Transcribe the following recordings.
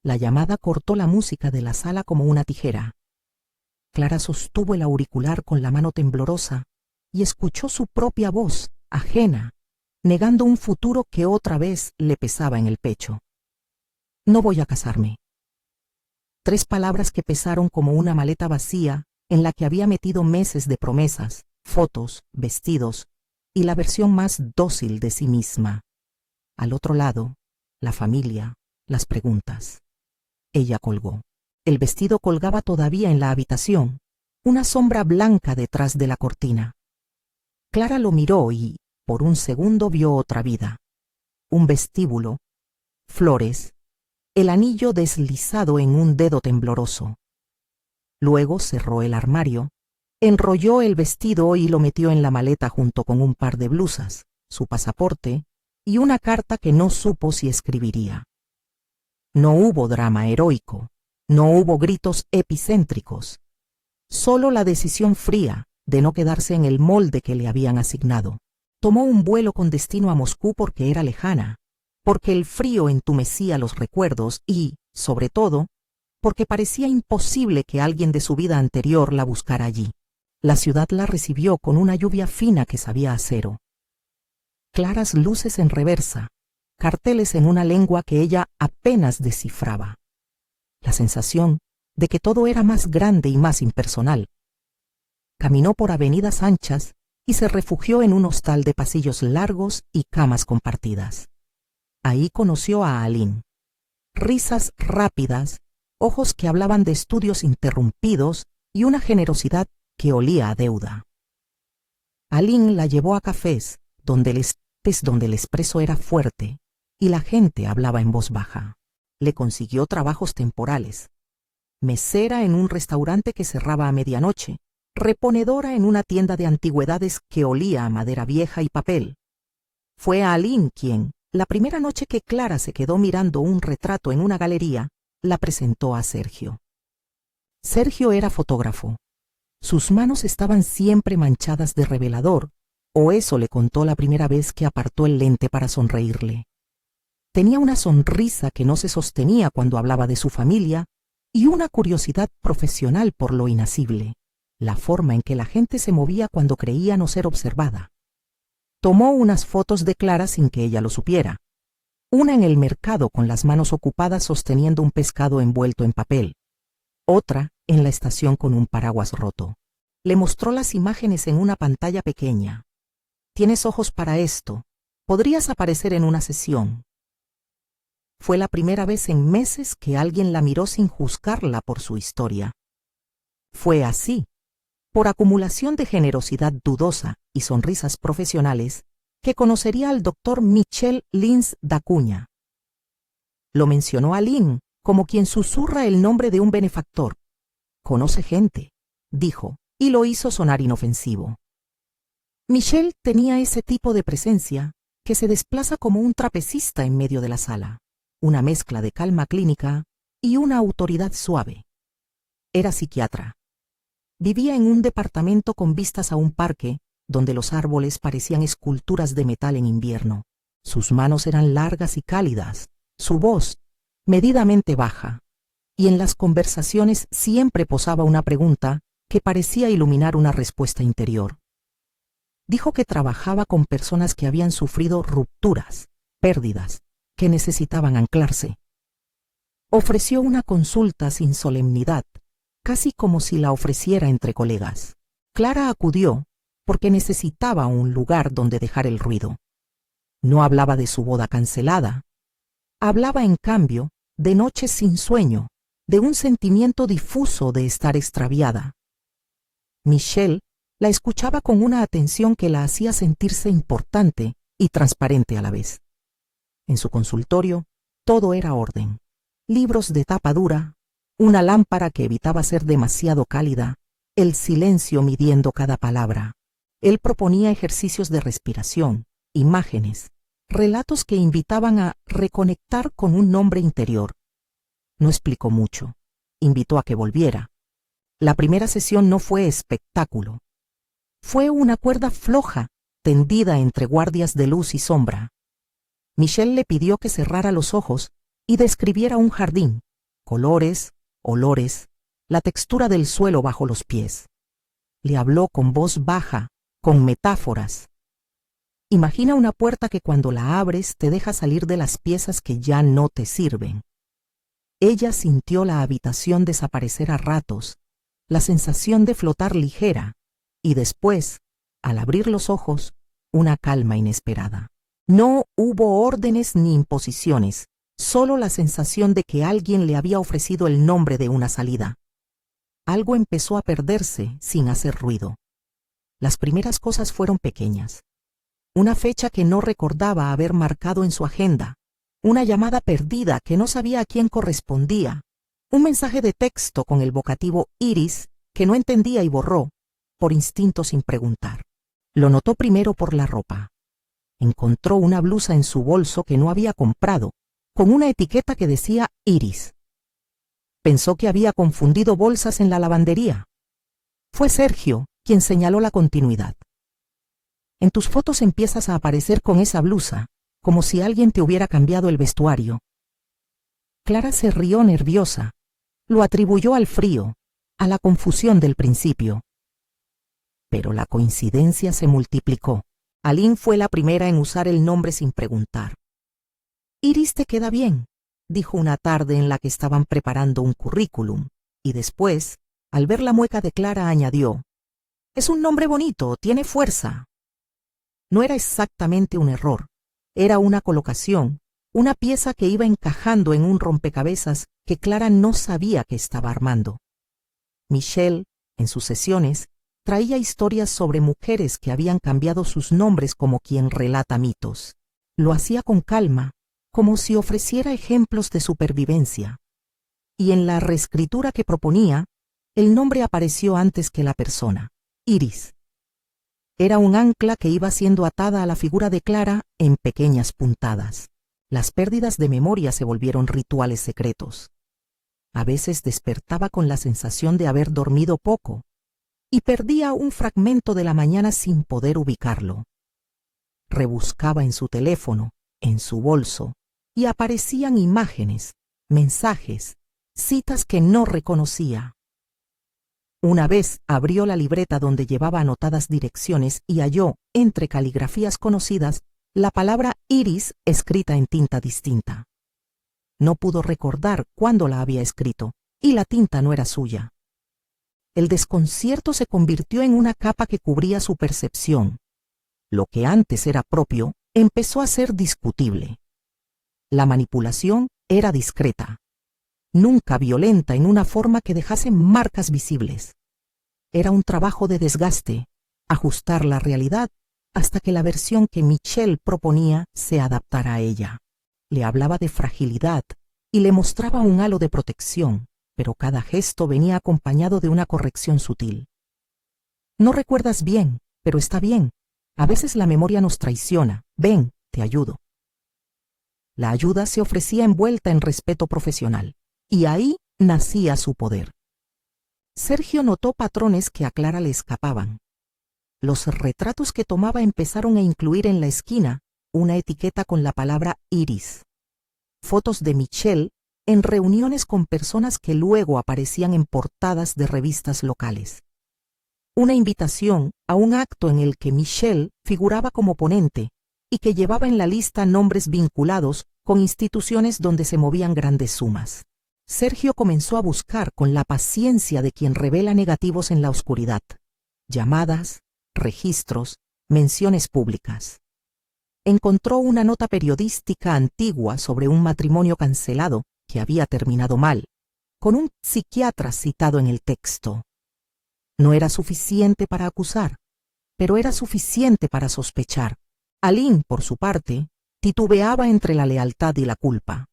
La llamada cortó la música de la sala como una tijera. Clara sostuvo el auricular con la mano temblorosa y escuchó su propia voz, ajena, negando un futuro que otra vez le pesaba en el pecho. No voy a casarme. 3 palabras que pesaron como una maleta vacía en la que había metido meses de promesas, fotos, vestidos y la versión más dócil de sí misma. Al otro lado, la familia, las preguntas. Ella colgó. El vestido colgaba todavía en la habitación, una sombra blanca detrás de la cortina. Clara lo miró y, por un segundo, vio otra vida. Un vestíbulo, flores, el anillo deslizado en un dedo tembloroso. Luego cerró el armario, enrolló el vestido y lo metió en la maleta junto con un par de blusas, su pasaporte y una carta que no supo si escribiría. No hubo drama heroico, no hubo gritos epicéntricos, solo la decisión fría de no quedarse en el molde que le habían asignado. Tomó un vuelo con destino a Moscú porque era lejana, porque el frío entumecía los recuerdos y, sobre todo, porque parecía imposible que alguien de su vida anterior la buscara allí. La ciudad la recibió con una lluvia fina que sabía a acero. Claras luces en reversa, carteles en una lengua que ella apenas descifraba. La sensación de que todo era más grande y más impersonal. Caminó por avenidas anchas y se refugió en un hostal de pasillos largos y camas compartidas. Ahí conoció a Aline. Risas rápidas, ojos que hablaban de estudios interrumpidos y una generosidad que olía a deuda. Aline la llevó a cafés donde el espresso era fuerte y la gente hablaba en voz baja. Le consiguió trabajos temporales. Mesera en un restaurante que cerraba a medianoche, reponedora en una tienda de antigüedades que olía a madera vieja y papel. Fue Aline quien, la primera noche que Clara se quedó mirando un retrato en una galería, la presentó a Sergio. Sergio era fotógrafo. Sus manos estaban siempre manchadas de revelador, o eso le contó la primera vez que apartó el lente para sonreírle. Tenía una sonrisa que no se sostenía cuando hablaba de su familia y una curiosidad profesional por lo inasible, la forma en que la gente se movía cuando creía no ser observada. Tomó unas fotos de Clara sin que ella lo supiera. Una en el mercado con las manos ocupadas sosteniendo un pescado envuelto en papel. Otra en la estación con un paraguas roto. Le mostró las imágenes en una pantalla pequeña. «Tienes ojos para esto. Podrías aparecer en una sesión». Fue la primera vez en meses que alguien la miró sin juzgarla por su historia. Fue así, por acumulación de generosidad dudosa y sonrisas profesionales, que conocería al doctor Michel Lins d'Acuña. Lo mencionó a Aline como quien susurra el nombre de un benefactor. «Conoce gente», dijo, y lo hizo sonar inofensivo. Michel tenía ese tipo de presencia que se desplaza como un trapecista en medio de la sala, una mezcla de calma clínica y una autoridad suave. Era psiquiatra. Vivía en un departamento con vistas a un parque donde los árboles parecían esculturas de metal en invierno. Sus manos eran largas y cálidas, su voz medidamente baja, y en las conversaciones siempre posaba una pregunta que parecía iluminar una respuesta interior. Dijo que trabajaba con personas que habían sufrido rupturas, pérdidas, que necesitaban anclarse. Ofreció una consulta sin solemnidad, casi como si la ofreciera entre colegas. Clara acudió porque necesitaba un lugar donde dejar el ruido. No hablaba de su boda cancelada. Hablaba, en cambio, de noches sin sueño, de un sentimiento difuso de estar extraviada. Michel la escuchaba con una atención que la hacía sentirse importante y transparente a la vez. En su consultorio, todo era orden. Libros de tapa dura, una lámpara que evitaba ser demasiado cálida, el silencio midiendo cada palabra. Él proponía ejercicios de respiración, imágenes, relatos que invitaban a reconectar con un nombre interior. No explicó mucho. Invitó a que volviera. La primera sesión no fue espectáculo. Fue una cuerda floja, tendida entre guardias de luz y sombra. Michel le pidió que cerrara los ojos y describiera un jardín, colores, olores, la textura del suelo bajo los pies. Le habló con voz baja, con metáforas. Imagina una puerta que cuando la abres te deja salir de las piezas que ya no te sirven. Ella sintió la habitación desaparecer a ratos, la sensación de flotar ligera, y después, al abrir los ojos, una calma inesperada. No hubo órdenes ni imposiciones, solo la sensación de que alguien le había ofrecido el nombre de una salida. Algo empezó a perderse sin hacer ruido. Las primeras cosas fueron pequeñas. Una fecha que no recordaba haber marcado en su agenda, una llamada perdida que no sabía a quién correspondía, un mensaje de texto con el vocativo iris que no entendía y borró, por instinto sin preguntar. Lo notó primero por la ropa. Encontró una blusa en su bolso que no había comprado, con una etiqueta que decía Iris. Pensó que había confundido bolsas en la lavandería. Fue Sergio quien señaló la continuidad. En tus fotos empiezas a aparecer con esa blusa, como si alguien te hubiera cambiado el vestuario. Clara se rió nerviosa. Lo atribuyó al frío, a la confusión del principio. Pero la coincidencia se multiplicó. Aline fue la primera en usar el nombre sin preguntar. Iris te queda bien, dijo una tarde en la que estaban preparando un currículum, y después, al ver la mueca de Clara, añadió: es un nombre bonito, tiene fuerza. No era exactamente un error, era una colocación, una pieza que iba encajando en un rompecabezas que Clara no sabía que estaba armando. Michelle, en sus sesiones, traía historias sobre mujeres que habían cambiado sus nombres como quien relata mitos. Lo hacía con calma, como si ofreciera ejemplos de supervivencia. Y en la reescritura que proponía, el nombre apareció antes que la persona, Iris. Era un ancla que iba siendo atada a la figura de Clara en pequeñas puntadas. Las pérdidas de memoria se volvieron rituales secretos. A veces despertaba con la sensación de haber dormido poco, y perdía un fragmento de la mañana sin poder ubicarlo. Rebuscaba en su teléfono, en su bolso, y aparecían imágenes, mensajes, citas que no reconocía. Una vez abrió la libreta donde llevaba anotadas direcciones y halló, entre caligrafías conocidas, la palabra Iris escrita en tinta distinta. No pudo recordar cuándo la había escrito, y la tinta no era suya. El desconcierto se convirtió en una capa que cubría su percepción. Lo que antes era propio empezó a ser discutible. La manipulación era discreta, nunca violenta en una forma que dejase marcas visibles. Era un trabajo de desgaste, ajustar la realidad hasta que la versión que Michelle proponía se adaptara a ella. Le hablaba de fragilidad y le mostraba un halo de protección, pero cada gesto venía acompañado de una corrección sutil. No recuerdas bien, pero está bien. A veces la memoria nos traiciona. Ven, te ayudo. La ayuda se ofrecía envuelta en respeto profesional, y ahí nacía su poder. Sergio notó patrones que a Clara le escapaban. Los retratos que tomaba empezaron a incluir en la esquina una etiqueta con la palabra Iris. Fotos de Michelle en reuniones con personas que luego aparecían en portadas de revistas locales. Una invitación a un acto en el que Michelle figuraba como ponente y que llevaba en la lista nombres vinculados con instituciones donde se movían grandes sumas. Sergio comenzó a buscar con la paciencia de quien revela negativos en la oscuridad. Llamadas, registros, menciones públicas. Encontró una nota periodística antigua sobre un matrimonio cancelado que había terminado mal, con un psiquiatra citado en el texto. No era suficiente para acusar, pero era suficiente para sospechar. Aline, por su parte, titubeaba entre la lealtad y la culpa.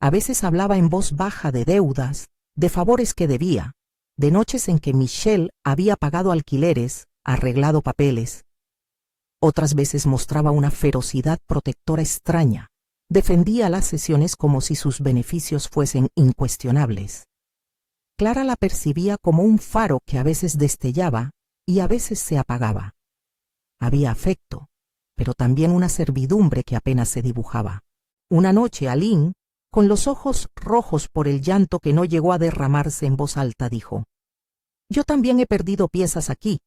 A veces hablaba en voz baja de deudas, de favores que debía, de noches en que Michelle había pagado alquileres, arreglado papeles. Otras veces mostraba una ferocidad protectora extraña. Defendía las sesiones como si sus beneficios fuesen incuestionables. Clara la percibía como un faro que a veces destellaba y a veces se apagaba. Había afecto, pero también una servidumbre que apenas se dibujaba. Una noche Aline, Con los ojos rojos por el llanto que no llegó a derramarse en voz alta, dijo: «Yo también he perdido piezas aquí,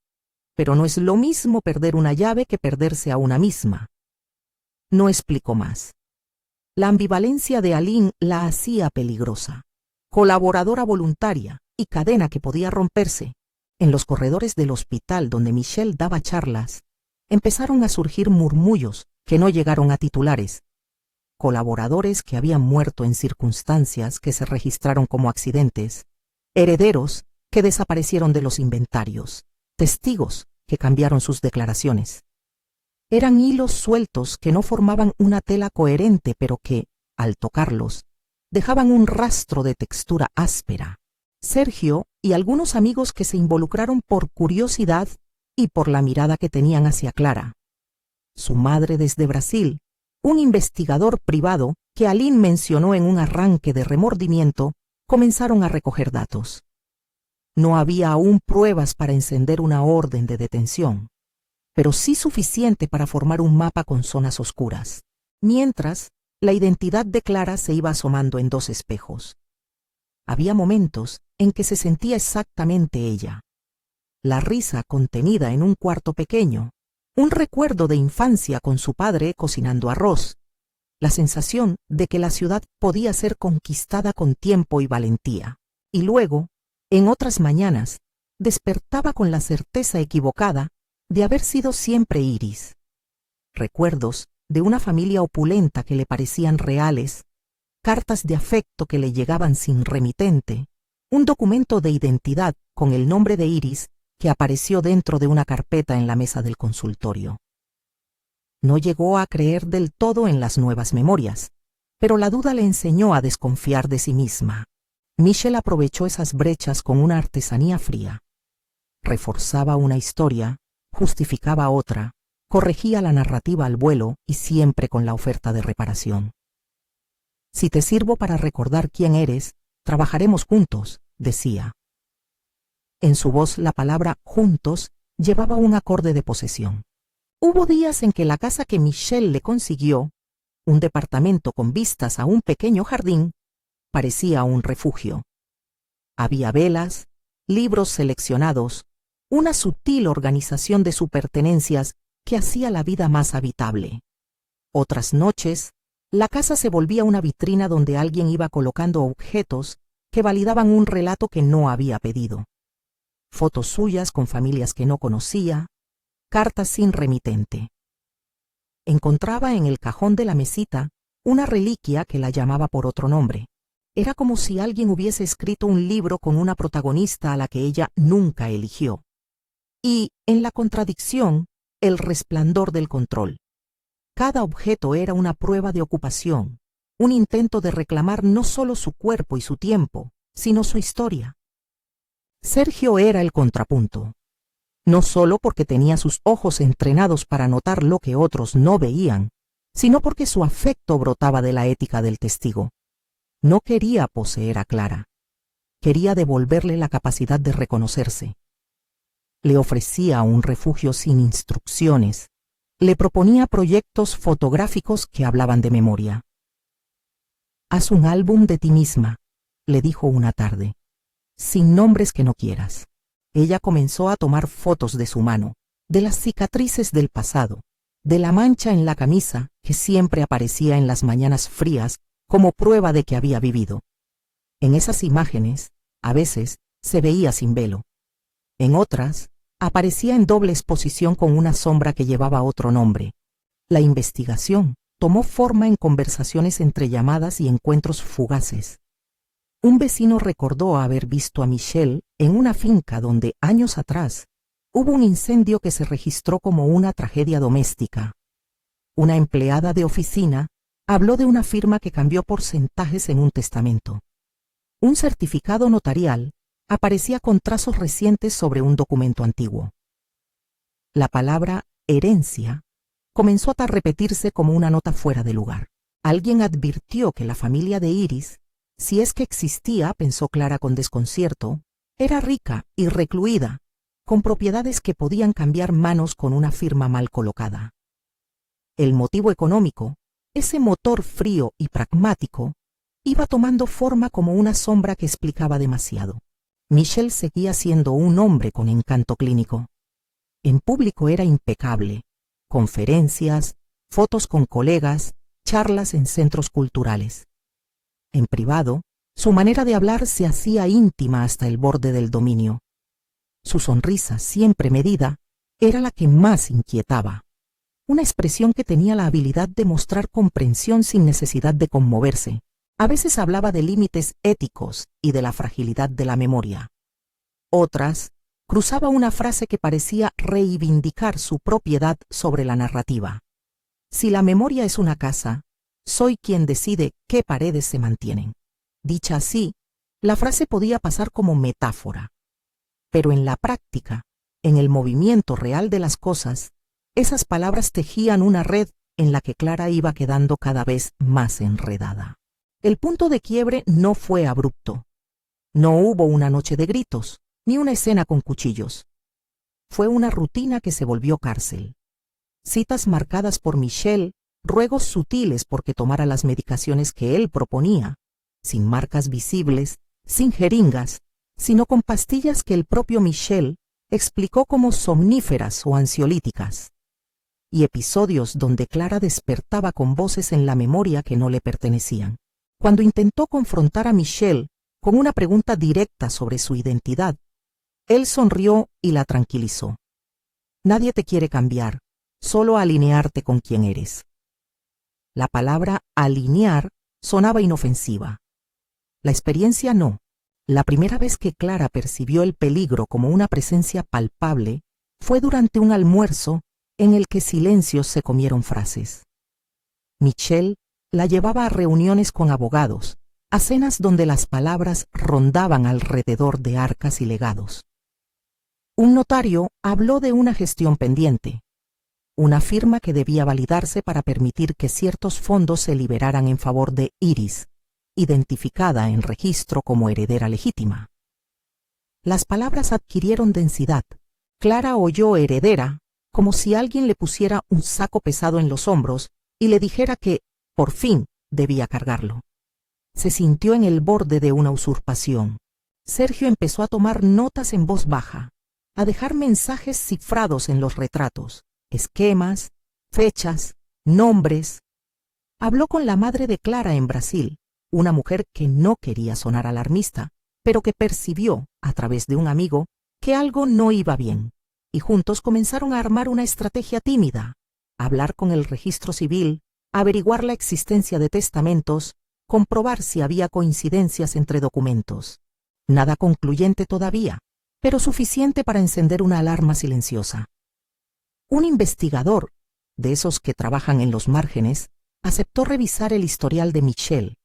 pero no es lo mismo perder una llave que perderse a una misma». No explicó más. La ambivalencia de Aline la hacía peligrosa, colaboradora voluntaria y cadena que podía romperse. En los corredores del hospital donde Michelle daba charlas, empezaron a surgir murmullos que no llegaron a titulares. Colaboradores que habían muerto en circunstancias que se registraron como accidentes, herederos que desaparecieron de los inventarios, testigos que cambiaron sus declaraciones. Eran hilos sueltos que no formaban una tela coherente, pero que, al tocarlos, dejaban un rastro de textura áspera. Sergio y algunos amigos que se involucraron por curiosidad y por la mirada que tenían hacia Clara. Su madre desde Brasil, un investigador privado que Aline mencionó en un arranque de remordimiento, comenzaron a recoger datos. No había aún pruebas para encender una orden de detención, pero sí suficiente para formar un mapa con zonas oscuras. Mientras, la identidad de Clara se iba asomando en dos espejos. Había momentos en que se sentía exactamente ella. La risa contenida en un cuarto pequeño, un recuerdo de infancia con su padre cocinando arroz, la sensación de que la ciudad podía ser conquistada con tiempo y valentía. Y luego, en otras mañanas, despertaba con la certeza equivocada de haber sido siempre Iris. Recuerdos de una familia opulenta que le parecían reales, cartas de afecto que le llegaban sin remitente, un documento de identidad con el nombre de Iris que apareció dentro de una carpeta en la mesa del consultorio. No llegó a creer del todo en las nuevas memorias, pero la duda le enseñó a desconfiar de sí misma. Michelle aprovechó esas brechas con una artesanía fría. Reforzaba una historia, justificaba otra, corregía la narrativa al vuelo y siempre con la oferta de reparación. «Si te sirvo para recordar quién eres, trabajaremos juntos», decía. En su voz la palabra «juntos» llevaba un acorde de posesión. Hubo días en que la casa que Michelle le consiguió, un departamento con vistas a un pequeño jardín, parecía un refugio. Había velas, libros seleccionados, una sutil organización de sus pertenencias que hacía la vida más habitable. Otras noches, la casa se volvía una vitrina donde alguien iba colocando objetos que validaban un relato que no había pedido. Fotos suyas con familias que no conocía, cartas sin remitente. Encontraba en el cajón de la mesita una reliquia que la llamaba por otro nombre. Era como si alguien hubiese escrito un libro con una protagonista a la que ella nunca eligió. Y, en la contradicción, el resplandor del control. Cada objeto era una prueba de ocupación, un intento de reclamar no solo su cuerpo y su tiempo, sino su historia. Sergio era el contrapunto, no solo porque tenía sus ojos entrenados para notar lo que otros no veían, sino porque su afecto brotaba de la ética del testigo. No quería poseer a Clara, quería devolverle la capacidad de reconocerse. Le ofrecía un refugio sin instrucciones, le proponía proyectos fotográficos que hablaban de memoria. «Haz un álbum de ti misma», le dijo una tarde, «sin nombres que no quieras». Ella comenzó a tomar fotos de su mano, de las cicatrices del pasado, de la mancha en la camisa que siempre aparecía en las mañanas frías como prueba de que había vivido. En esas imágenes, a veces, se veía sin velo. En otras, aparecía en doble exposición con una sombra que llevaba otro nombre. La investigación tomó forma en conversaciones entre llamadas y encuentros fugaces. Un vecino recordó haber visto a Michelle en una finca donde, años atrás, hubo un incendio que se registró como una tragedia doméstica. Una empleada de oficina habló de una firma que cambió porcentajes en un testamento. Un certificado notarial aparecía con trazos recientes sobre un documento antiguo. La palabra herencia comenzó a repetirse como una nota fuera de lugar. Alguien advirtió que la familia de Iris, si es que existía, pensó Clara con desconcierto, era rica y recluida, con propiedades que podían cambiar manos con una firma mal colocada. El motivo económico, ese motor frío y pragmático, iba tomando forma como una sombra que explicaba demasiado. Michel seguía siendo un hombre con encanto clínico. En público era impecable. Conferencias, fotos con colegas, charlas en centros culturales. En privado, su manera de hablar se hacía íntima hasta el borde del dominio. Su sonrisa, siempre medida, era la que más inquietaba. Una expresión que tenía la habilidad de mostrar comprensión sin necesidad de conmoverse. A veces hablaba de límites éticos y de la fragilidad de la memoria. Otras, cruzaba una frase que parecía reivindicar su propiedad sobre la narrativa. Si la memoria es una casa, soy quien decide qué paredes se mantienen. Dicha así, la frase podía pasar como metáfora. Pero en la práctica, en el movimiento real de las cosas, esas palabras tejían una red en la que Clara iba quedando cada vez más enredada. El punto de quiebre no fue abrupto. No hubo una noche de gritos, ni una escena con cuchillos. Fue una rutina que se volvió cárcel. Citas marcadas por Michel, ruegos sutiles porque tomara las medicaciones que él proponía, sin marcas visibles, sin jeringas, sino con pastillas que el propio Michel explicó como somníferas o ansiolíticas. Y episodios donde Clara despertaba con voces en la memoria que no le pertenecían. Cuando intentó confrontar a Michel con una pregunta directa sobre su identidad, él sonrió y la tranquilizó. Nadie te quiere cambiar, solo alinearte con quien eres. La palabra alinear sonaba inofensiva. La experiencia no. La primera vez que Clara percibió el peligro como una presencia palpable fue durante un almuerzo en el que silencios se comieron frases. Michel la llevaba a reuniones con abogados, a cenas donde las palabras rondaban alrededor de arcas y legados. Un notario habló de una gestión pendiente, una firma que debía validarse para permitir que ciertos fondos se liberaran en favor de Iris, identificada en registro como heredera legítima. Las palabras adquirieron densidad. Clara oyó heredera como si alguien le pusiera un saco pesado en los hombros y le dijera que, por fin, debía cargarlo. Se sintió en el borde de una usurpación. Sergio empezó a tomar notas en voz baja, a dejar mensajes cifrados en los retratos, esquemas, fechas, nombres. Habló con la madre de Clara en Brasil, una mujer que no quería sonar alarmista, pero que percibió, a través de un amigo, que algo no iba bien, y juntos comenzaron a armar una estrategia tímida, hablar con el registro civil, averiguar la existencia de testamentos, comprobar si había coincidencias entre documentos. Nada concluyente todavía, pero suficiente para encender una alarma silenciosa. Un investigador, de esos que trabajan en los márgenes, aceptó revisar el historial de Michel.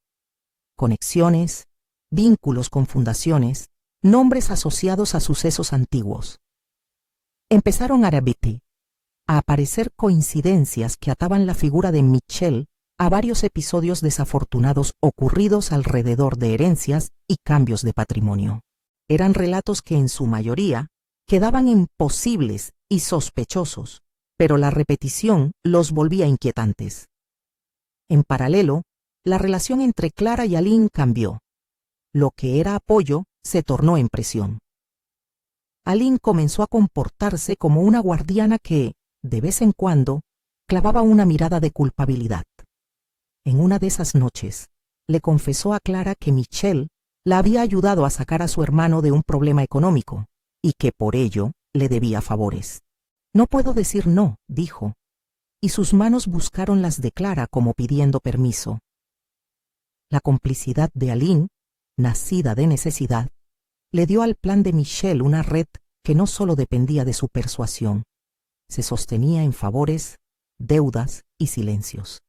Conexiones, vínculos con fundaciones, nombres asociados a sucesos antiguos. Empezaron a aparecer coincidencias que ataban la figura de Michel a varios episodios desafortunados ocurridos alrededor de herencias y cambios de patrimonio. Eran relatos que en su mayoría quedaban imposibles y sospechosos, pero la repetición los volvía inquietantes. En paralelo, la relación entre Clara y Aline cambió. Lo que era apoyo se tornó en presión. Aline comenzó a comportarse como una guardiana que, de vez en cuando, clavaba una mirada de culpabilidad. En una de esas noches, le confesó a Clara que Michel la había ayudado a sacar a su hermano de un problema económico y que por ello le debía favores. No puedo decir no, dijo, y sus manos buscaron las de Clara como pidiendo permiso. La complicidad de Aline, nacida de necesidad, le dio al plan de Michel una red que no solo dependía de su persuasión, se sostenía en favores, deudas y silencios.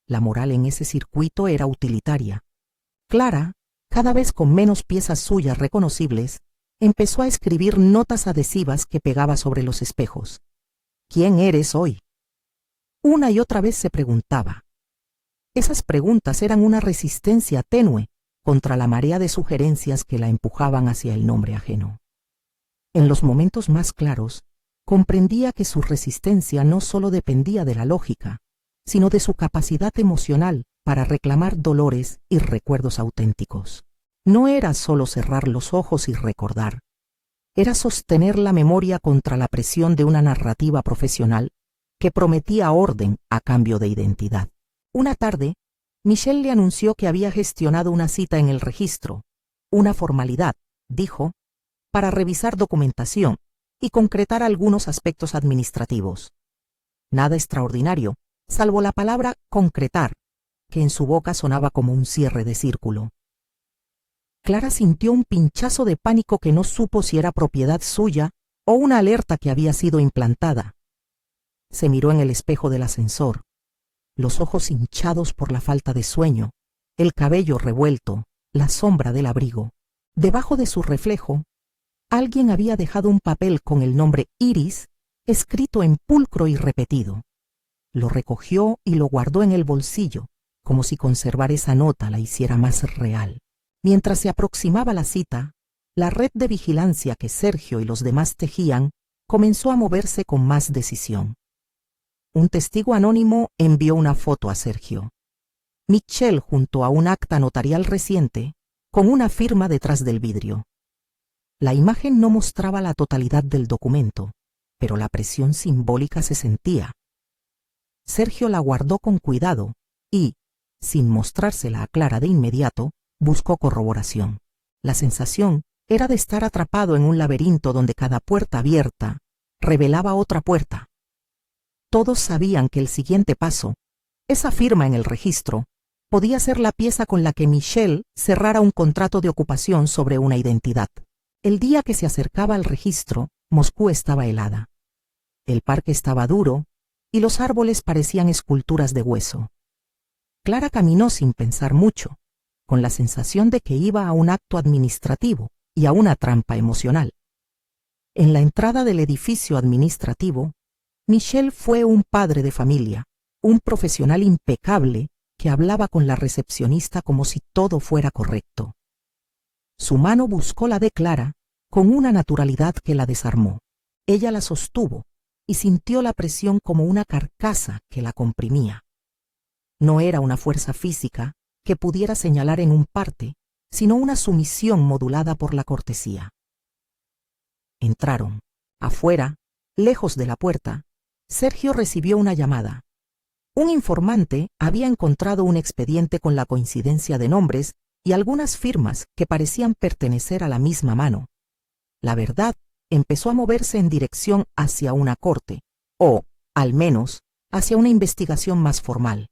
La moral en ese circuito era utilitaria. Clara, cada vez con menos piezas suyas reconocibles, empezó a escribir notas adhesivas que pegaba sobre los espejos. ¿Quién eres hoy? Una y otra vez se preguntaba. Esas preguntas eran una resistencia tenue contra la marea de sugerencias que la empujaban hacia el nombre ajeno. En los momentos más claros, comprendía que su resistencia no solo dependía de la lógica, sino de su capacidad emocional para reclamar dolores y recuerdos auténticos. No era solo cerrar los ojos y recordar. Era sostener la memoria contra la presión de una narrativa profesional que prometía orden a cambio de identidad. Una tarde, Michelle le anunció que había gestionado una cita en el registro, una formalidad, dijo, para revisar documentación y concretar algunos aspectos administrativos. Nada extraordinario, salvo la palabra concretar, que en su boca sonaba como un cierre de círculo. Clara sintió un pinchazo de pánico que no supo si era propiedad suya o una alerta que había sido implantada. Se miró en el espejo del ascensor, los ojos hinchados por la falta de sueño, el cabello revuelto, la sombra del abrigo. Debajo de su reflejo, alguien había dejado un papel con el nombre Iris escrito en pulcro y repetido. Lo recogió y lo guardó en el bolsillo, como si conservar esa nota la hiciera más real. Mientras se aproximaba la cita, la red de vigilancia que Sergio y los demás tejían comenzó a moverse con más decisión. Un testigo anónimo envió una foto a Sergio. Michelle junto a un acta notarial reciente, con una firma detrás del vidrio. La imagen no mostraba la totalidad del documento, pero la presión simbólica se sentía. Sergio la guardó con cuidado y, sin mostrársela a Clara de inmediato, buscó corroboración. La sensación era de estar atrapado en un laberinto donde cada puerta abierta revelaba otra puerta. Todos sabían que el siguiente paso, esa firma en el registro, podía ser la pieza con la que Michelle cerrara un contrato de ocupación sobre una identidad. El día que se acercaba al registro, Moscú estaba helada. El parque estaba duro y los árboles parecían esculturas de hueso. Clara caminó sin pensar mucho, con la sensación de que iba a un acto administrativo y a una trampa emocional. En la entrada del edificio administrativo, Michelle fue un padre de familia, un profesional impecable que hablaba con la recepcionista como si todo fuera correcto. Su mano buscó la de Clara con una naturalidad que la desarmó. Ella la sostuvo y sintió la presión como una carcasa que la comprimía. No era una fuerza física que pudiera señalar en un parte, sino una sumisión modulada por la cortesía. Entraron. Afuera, lejos de la puerta, Sergio recibió una llamada. Un informante había encontrado un expediente con la coincidencia de nombres y algunas firmas que parecían pertenecer a la misma mano. La verdad empezó a moverse en dirección hacia una corte, o, al menos, hacia una investigación más formal.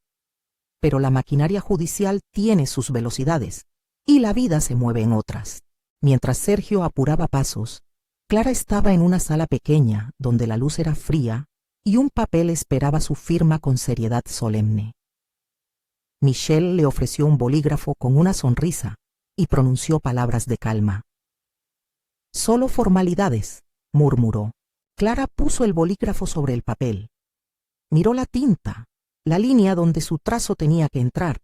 Pero la maquinaria judicial tiene sus velocidades, y la vida se mueve en otras. Mientras Sergio apuraba pasos, Clara estaba en una sala pequeña donde la luz era fría y un papel esperaba su firma con seriedad solemne. Michelle le ofreció un bolígrafo con una sonrisa y pronunció palabras de calma. «Solo formalidades», murmuró. Clara puso el bolígrafo sobre el papel. Miró la tinta, la línea donde su trazo tenía que entrar.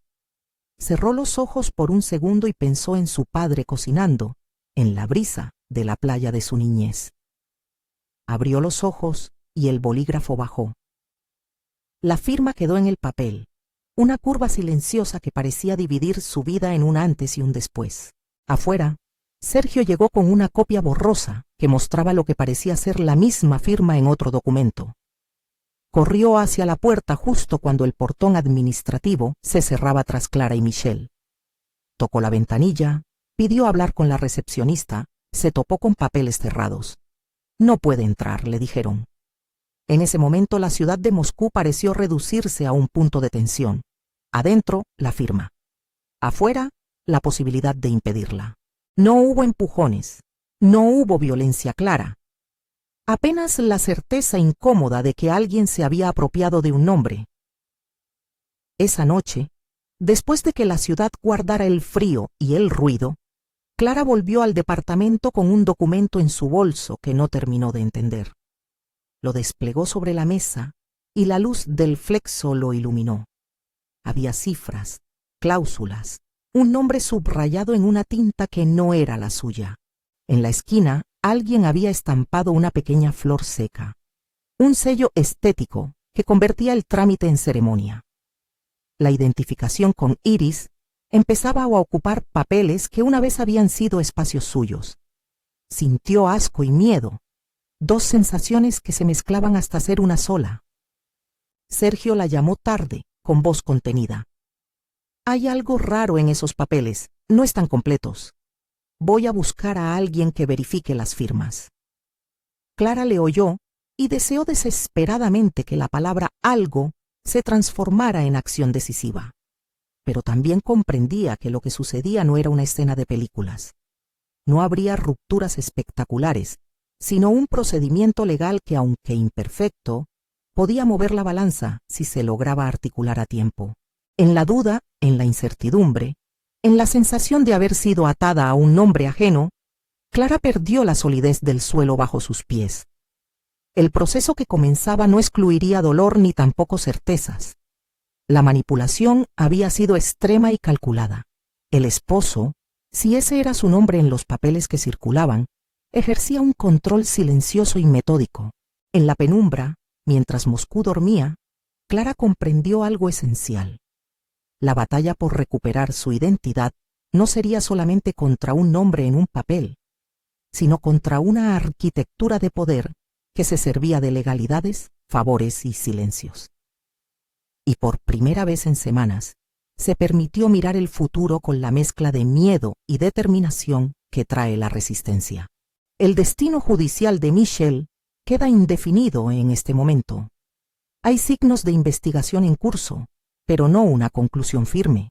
Cerró los ojos por un segundo y pensó en su padre cocinando, en la brisa de la playa de su niñez. Abrió los ojos y el bolígrafo bajó. La firma quedó en el papel, una curva silenciosa que parecía dividir su vida en un antes y un después. Afuera, Sergio llegó con una copia borrosa que mostraba lo que parecía ser la misma firma en otro documento. Corrió hacia la puerta justo cuando el portón administrativo se cerraba tras Clara y Michelle. Tocó la ventanilla, pidió hablar con la recepcionista, se topó con papeles cerrados. «No puede entrar», le dijeron. En ese momento la ciudad de Moscú pareció reducirse a un punto de tensión. Adentro, la firma. Afuera, la posibilidad de impedirla. No hubo empujones, no hubo violencia clara. Apenas la certeza incómoda de que alguien se había apropiado de un nombre. Esa noche, después de que la ciudad guardara el frío y el ruido, Clara volvió al departamento con un documento en su bolso que no terminó de entender. Lo desplegó sobre la mesa y la luz del flexo lo iluminó. Había cifras, cláusulas, un nombre subrayado en una tinta que no era la suya. En la esquina, alguien había estampado una pequeña flor seca, un sello estético que convertía el trámite en ceremonia. La identificación con Iris empezaba a ocupar papeles que una vez habían sido espacios suyos. Sintió asco y miedo, dos sensaciones que se mezclaban hasta ser una sola. Sergio la llamó tarde, con voz contenida. Hay algo raro en esos papeles, no están completos. Voy a buscar a alguien que verifique las firmas. Clara le oyó y deseó desesperadamente que la palabra algo se transformara en acción decisiva. Pero también comprendía que lo que sucedía no era una escena de películas. No habría rupturas espectaculares, sino un procedimiento legal que, aunque imperfecto, podía mover la balanza si se lograba articular a tiempo. En la duda, en la incertidumbre, en la sensación de haber sido atada a un nombre ajeno, Clara perdió la solidez del suelo bajo sus pies. El proceso que comenzaba no excluiría dolor ni tampoco certezas. La manipulación había sido extrema y calculada. El esposo, si ese era su nombre en los papeles que circulaban, ejercía un control silencioso y metódico. En la penumbra, mientras Moscú dormía, Clara comprendió algo esencial. La batalla por recuperar su identidad no sería solamente contra un nombre en un papel, sino contra una arquitectura de poder que se servía de legalidades, favores y silencios. Y por primera vez en semanas, se permitió mirar el futuro con la mezcla de miedo y determinación que trae la resistencia. El destino judicial de Michelle queda indefinido en este momento. Hay signos de investigación en curso, pero no una conclusión firme.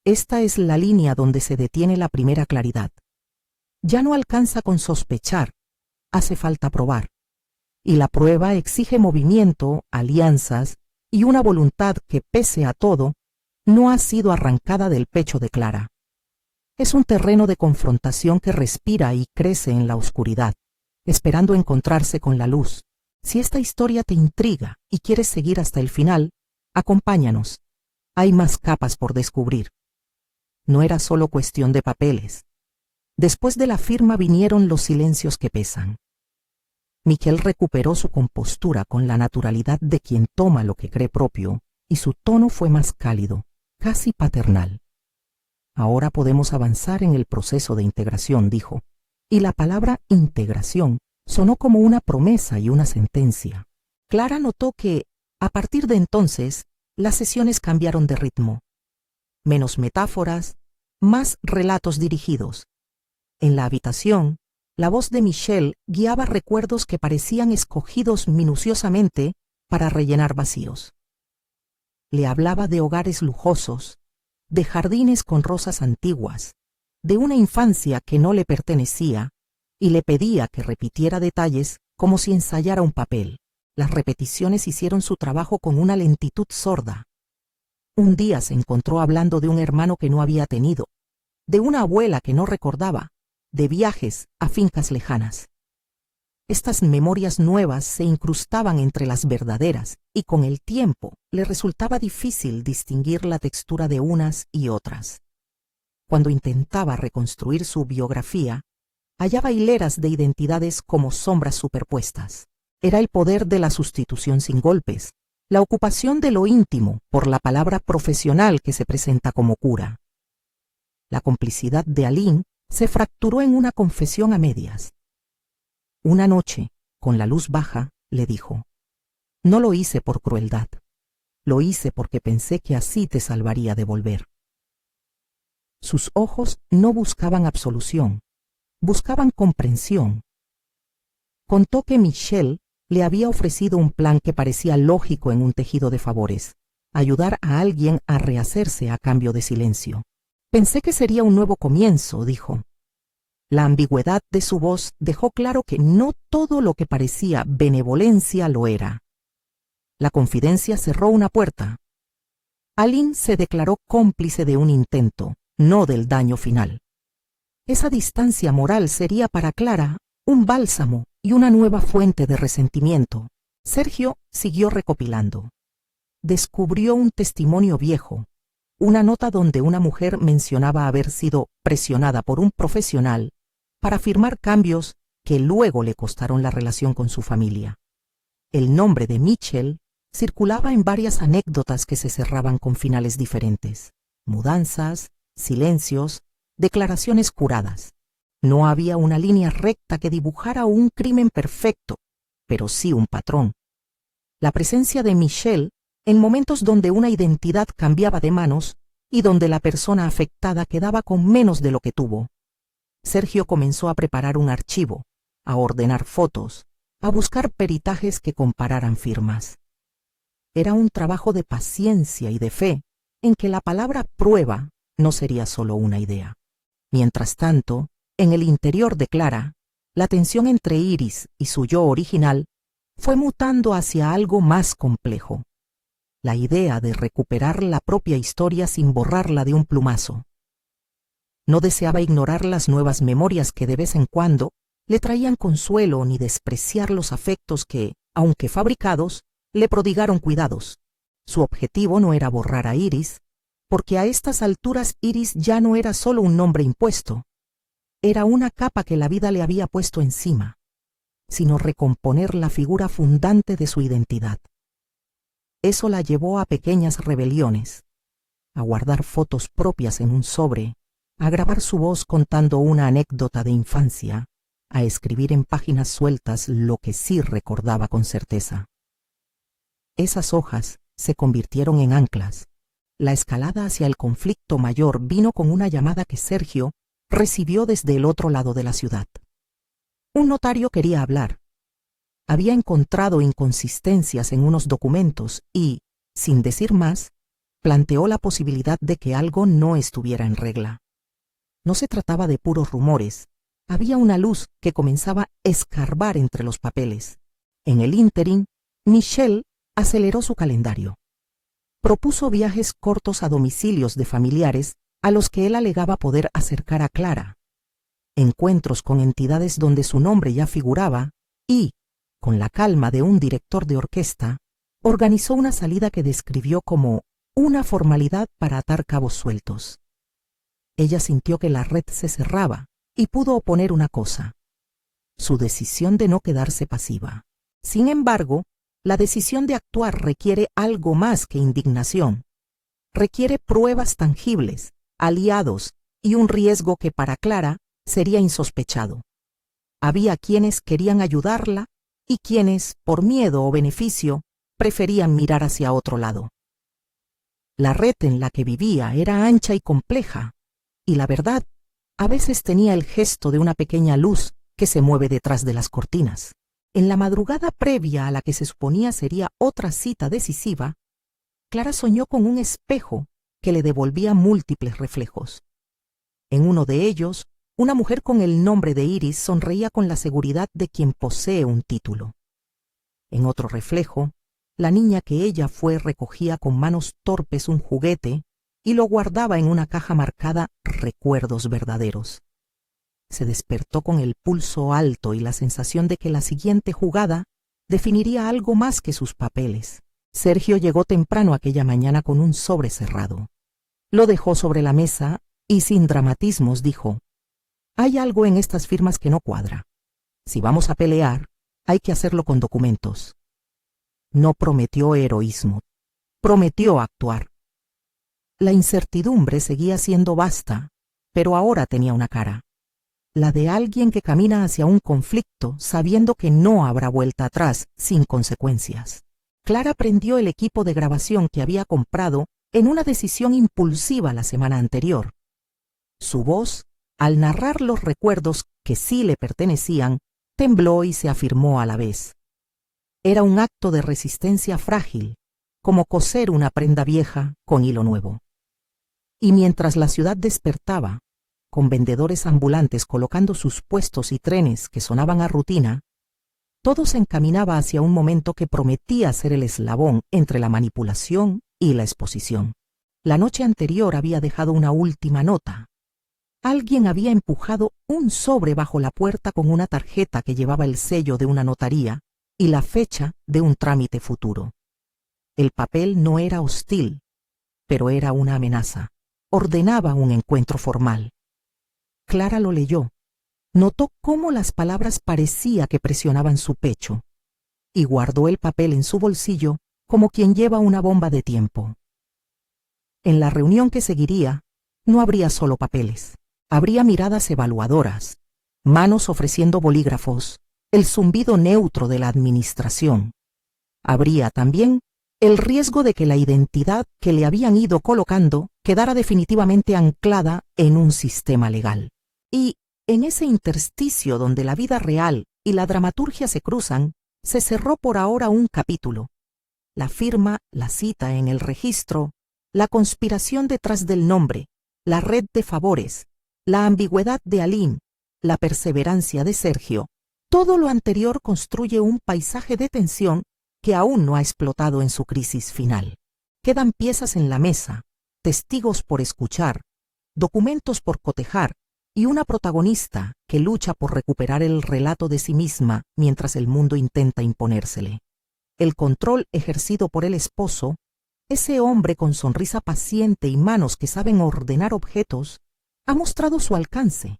Esta es la línea donde se detiene la primera claridad. Ya no alcanza con sospechar, hace falta probar. Y la prueba exige movimiento, alianzas y una voluntad que, pese a todo, no ha sido arrancada del pecho de Clara. Es un terreno de confrontación que respira y crece en la oscuridad, esperando encontrarse con la luz. Si esta historia te intriga y quieres seguir hasta el final, acompáñanos. Hay más capas por descubrir. No era solo cuestión de papeles. Después de la firma vinieron los silencios que pesan. Michelle recuperó su compostura con la naturalidad de quien toma lo que cree propio, y su tono fue más cálido, casi paternal. Ahora podemos avanzar en el proceso de integración, dijo, y la palabra integración sonó como una promesa y una sentencia. Clara notó que, a partir de entonces, las sesiones cambiaron de ritmo. Menos metáforas, más relatos dirigidos. En la habitación, la voz de Michelle guiaba recuerdos que parecían escogidos minuciosamente para rellenar vacíos. Le hablaba de hogares lujosos, de jardines con rosas antiguas, de una infancia que no le pertenecía, y le pedía que repitiera detalles como si ensayara un papel. Las repeticiones hicieron su trabajo con una lentitud sorda. Un día se encontró hablando de un hermano que no había tenido, de una abuela que no recordaba, de viajes a fincas lejanas. Estas memorias nuevas se incrustaban entre las verdaderas y con el tiempo le resultaba difícil distinguir la textura de unas y otras. Cuando intentaba reconstruir su biografía, hallaba hileras de identidades como sombras superpuestas. Era el poder de la sustitución sin golpes, la ocupación de lo íntimo por la palabra profesional que se presenta como cura. La complicidad de Aline se fracturó en una confesión a medias. Una noche, con la luz baja, le dijo: «No lo hice por crueldad. Lo hice porque pensé que así te salvaría de volver». Sus ojos no buscaban absolución, buscaban comprensión. Contó que Michelle le había ofrecido un plan que parecía lógico en un tejido de favores: ayudar a alguien a rehacerse a cambio de silencio. «Pensé que sería un nuevo comienzo», dijo. La ambigüedad de su voz dejó claro que no todo lo que parecía benevolencia lo era. La confidencia cerró una puerta. Aline se declaró cómplice de un intento, no del daño final. Esa distancia moral sería para Clara un bálsamo y una nueva fuente de resentimiento. Sergio siguió recopilando. Descubrió un testimonio viejo, una nota donde una mujer mencionaba haber sido presionada por un profesional para firmar cambios que luego le costaron la relación con su familia. El nombre de Michelle circulaba en varias anécdotas que se cerraban con finales diferentes: mudanzas, silencios, declaraciones juradas. No había una línea recta que dibujara un crimen perfecto, pero sí un patrón. La presencia de Michelle en momentos donde una identidad cambiaba de manos y donde la persona afectada quedaba con menos de lo que tuvo. Sergio comenzó a preparar un archivo, a ordenar fotos, a buscar peritajes que compararan firmas. Era un trabajo de paciencia y de fe en que la palabra prueba no sería solo una idea. Mientras tanto, en el interior de Clara, la tensión entre Iris y su yo original fue mutando hacia algo más complejo: la idea de recuperar la propia historia sin borrarla de un plumazo. No deseaba ignorar las nuevas memorias que de vez en cuando le traían consuelo, ni despreciar los afectos que, aunque fabricados, le prodigaron cuidados. Su objetivo no era borrar a Iris, porque a estas alturas Iris ya no era solo un nombre impuesto, era una capa que la vida le había puesto encima, sino recomponer la figura fundante de su identidad. Eso la llevó a pequeñas rebeliones, a guardar fotos propias en un sobre, a grabar su voz contando una anécdota de infancia, a escribir en páginas sueltas lo que sí recordaba con certeza. Esas hojas se convirtieron en anclas. La escalada hacia el conflicto mayor vino con una llamada que Sergio recibió desde el otro lado de la ciudad. Un notario quería hablar. Había encontrado inconsistencias en unos documentos y, sin decir más, planteó la posibilidad de que algo no estuviera en regla. No se trataba de puros rumores. Había una luz que comenzaba a escarbar entre los papeles. En el ínterin, Michelle aceleró su calendario. Propuso viajes cortos a domicilios de familiares a los que él alegaba poder acercar a Clara, encuentros con entidades donde su nombre ya figuraba y, con la calma de un director de orquesta, organizó una salida que describió como una formalidad para atar cabos sueltos. Ella sintió que la red se cerraba y pudo oponer una cosa: su decisión de no quedarse pasiva. Sin embargo, la decisión de actuar requiere algo más que indignación. Requiere pruebas tangibles, aliados y un riesgo que para Clara sería insospechado. Había quienes querían ayudarla y quienes, por miedo o beneficio, preferían mirar hacia otro lado. La red en la que vivía era ancha y compleja, y la verdad, a veces tenía el gesto de una pequeña luz que se mueve detrás de las cortinas. En la madrugada previa a la que se suponía sería otra cita decisiva, Clara soñó con un espejo que le devolvía múltiples reflejos. En uno de ellos, una mujer con el nombre de Iris sonreía con la seguridad de quien posee un título. En otro reflejo, la niña que ella fue recogía con manos torpes un juguete y lo guardaba en una caja marcada «Recuerdos verdaderos». Se despertó con el pulso alto y la sensación de que la siguiente jugada definiría algo más que sus papeles. Sergio llegó temprano aquella mañana con un sobre cerrado. Lo dejó sobre la mesa y sin dramatismos dijo: «Hay algo en estas firmas que no cuadra. Si vamos a pelear, hay que hacerlo con documentos». No prometió heroísmo, prometió actuar. La incertidumbre seguía siendo vasta, pero ahora tenía una cara: la de alguien que camina hacia un conflicto sabiendo que no habrá vuelta atrás sin consecuencias. Clara prendió el equipo de grabación que había comprado en una decisión impulsiva la semana anterior. Su voz, al narrar los recuerdos que sí le pertenecían, tembló y se afirmó a la vez. Era un acto de resistencia frágil, como coser una prenda vieja con hilo nuevo. Y mientras la ciudad despertaba, con vendedores ambulantes colocando sus puestos y trenes que sonaban a rutina, todo se encaminaba hacia un momento que prometía ser el eslabón entre la manipulación y la exposición. La noche anterior había dejado una última nota. Alguien había empujado un sobre bajo la puerta con una tarjeta que llevaba el sello de una notaría y la fecha de un trámite futuro. El papel no era hostil, pero era una amenaza. Ordenaba un encuentro formal. Clara lo leyó. Notó cómo las palabras parecía que presionaban su pecho, y guardó el papel en su bolsillo como quien lleva una bomba de tiempo. En la reunión que seguiría, no habría solo papeles, habría miradas evaluadoras, manos ofreciendo bolígrafos, el zumbido neutro de la administración. Habría también el riesgo de que la identidad que le habían ido colocando quedara definitivamente anclada en un sistema legal. Y en ese intersticio donde la vida real y la dramaturgia se cruzan, se cerró por ahora un capítulo. La firma, la cita en el registro, la conspiración detrás del nombre, la red de favores, la ambigüedad de Aline, la perseverancia de Sergio, todo lo anterior construye un paisaje de tensión que aún no ha explotado en su crisis final. Quedan piezas en la mesa, testigos por escuchar, documentos por cotejar y una protagonista que lucha por recuperar el relato de sí misma mientras el mundo intenta imponérsele. El control ejercido por el esposo, ese hombre con sonrisa paciente y manos que saben ordenar objetos, ha mostrado su alcance.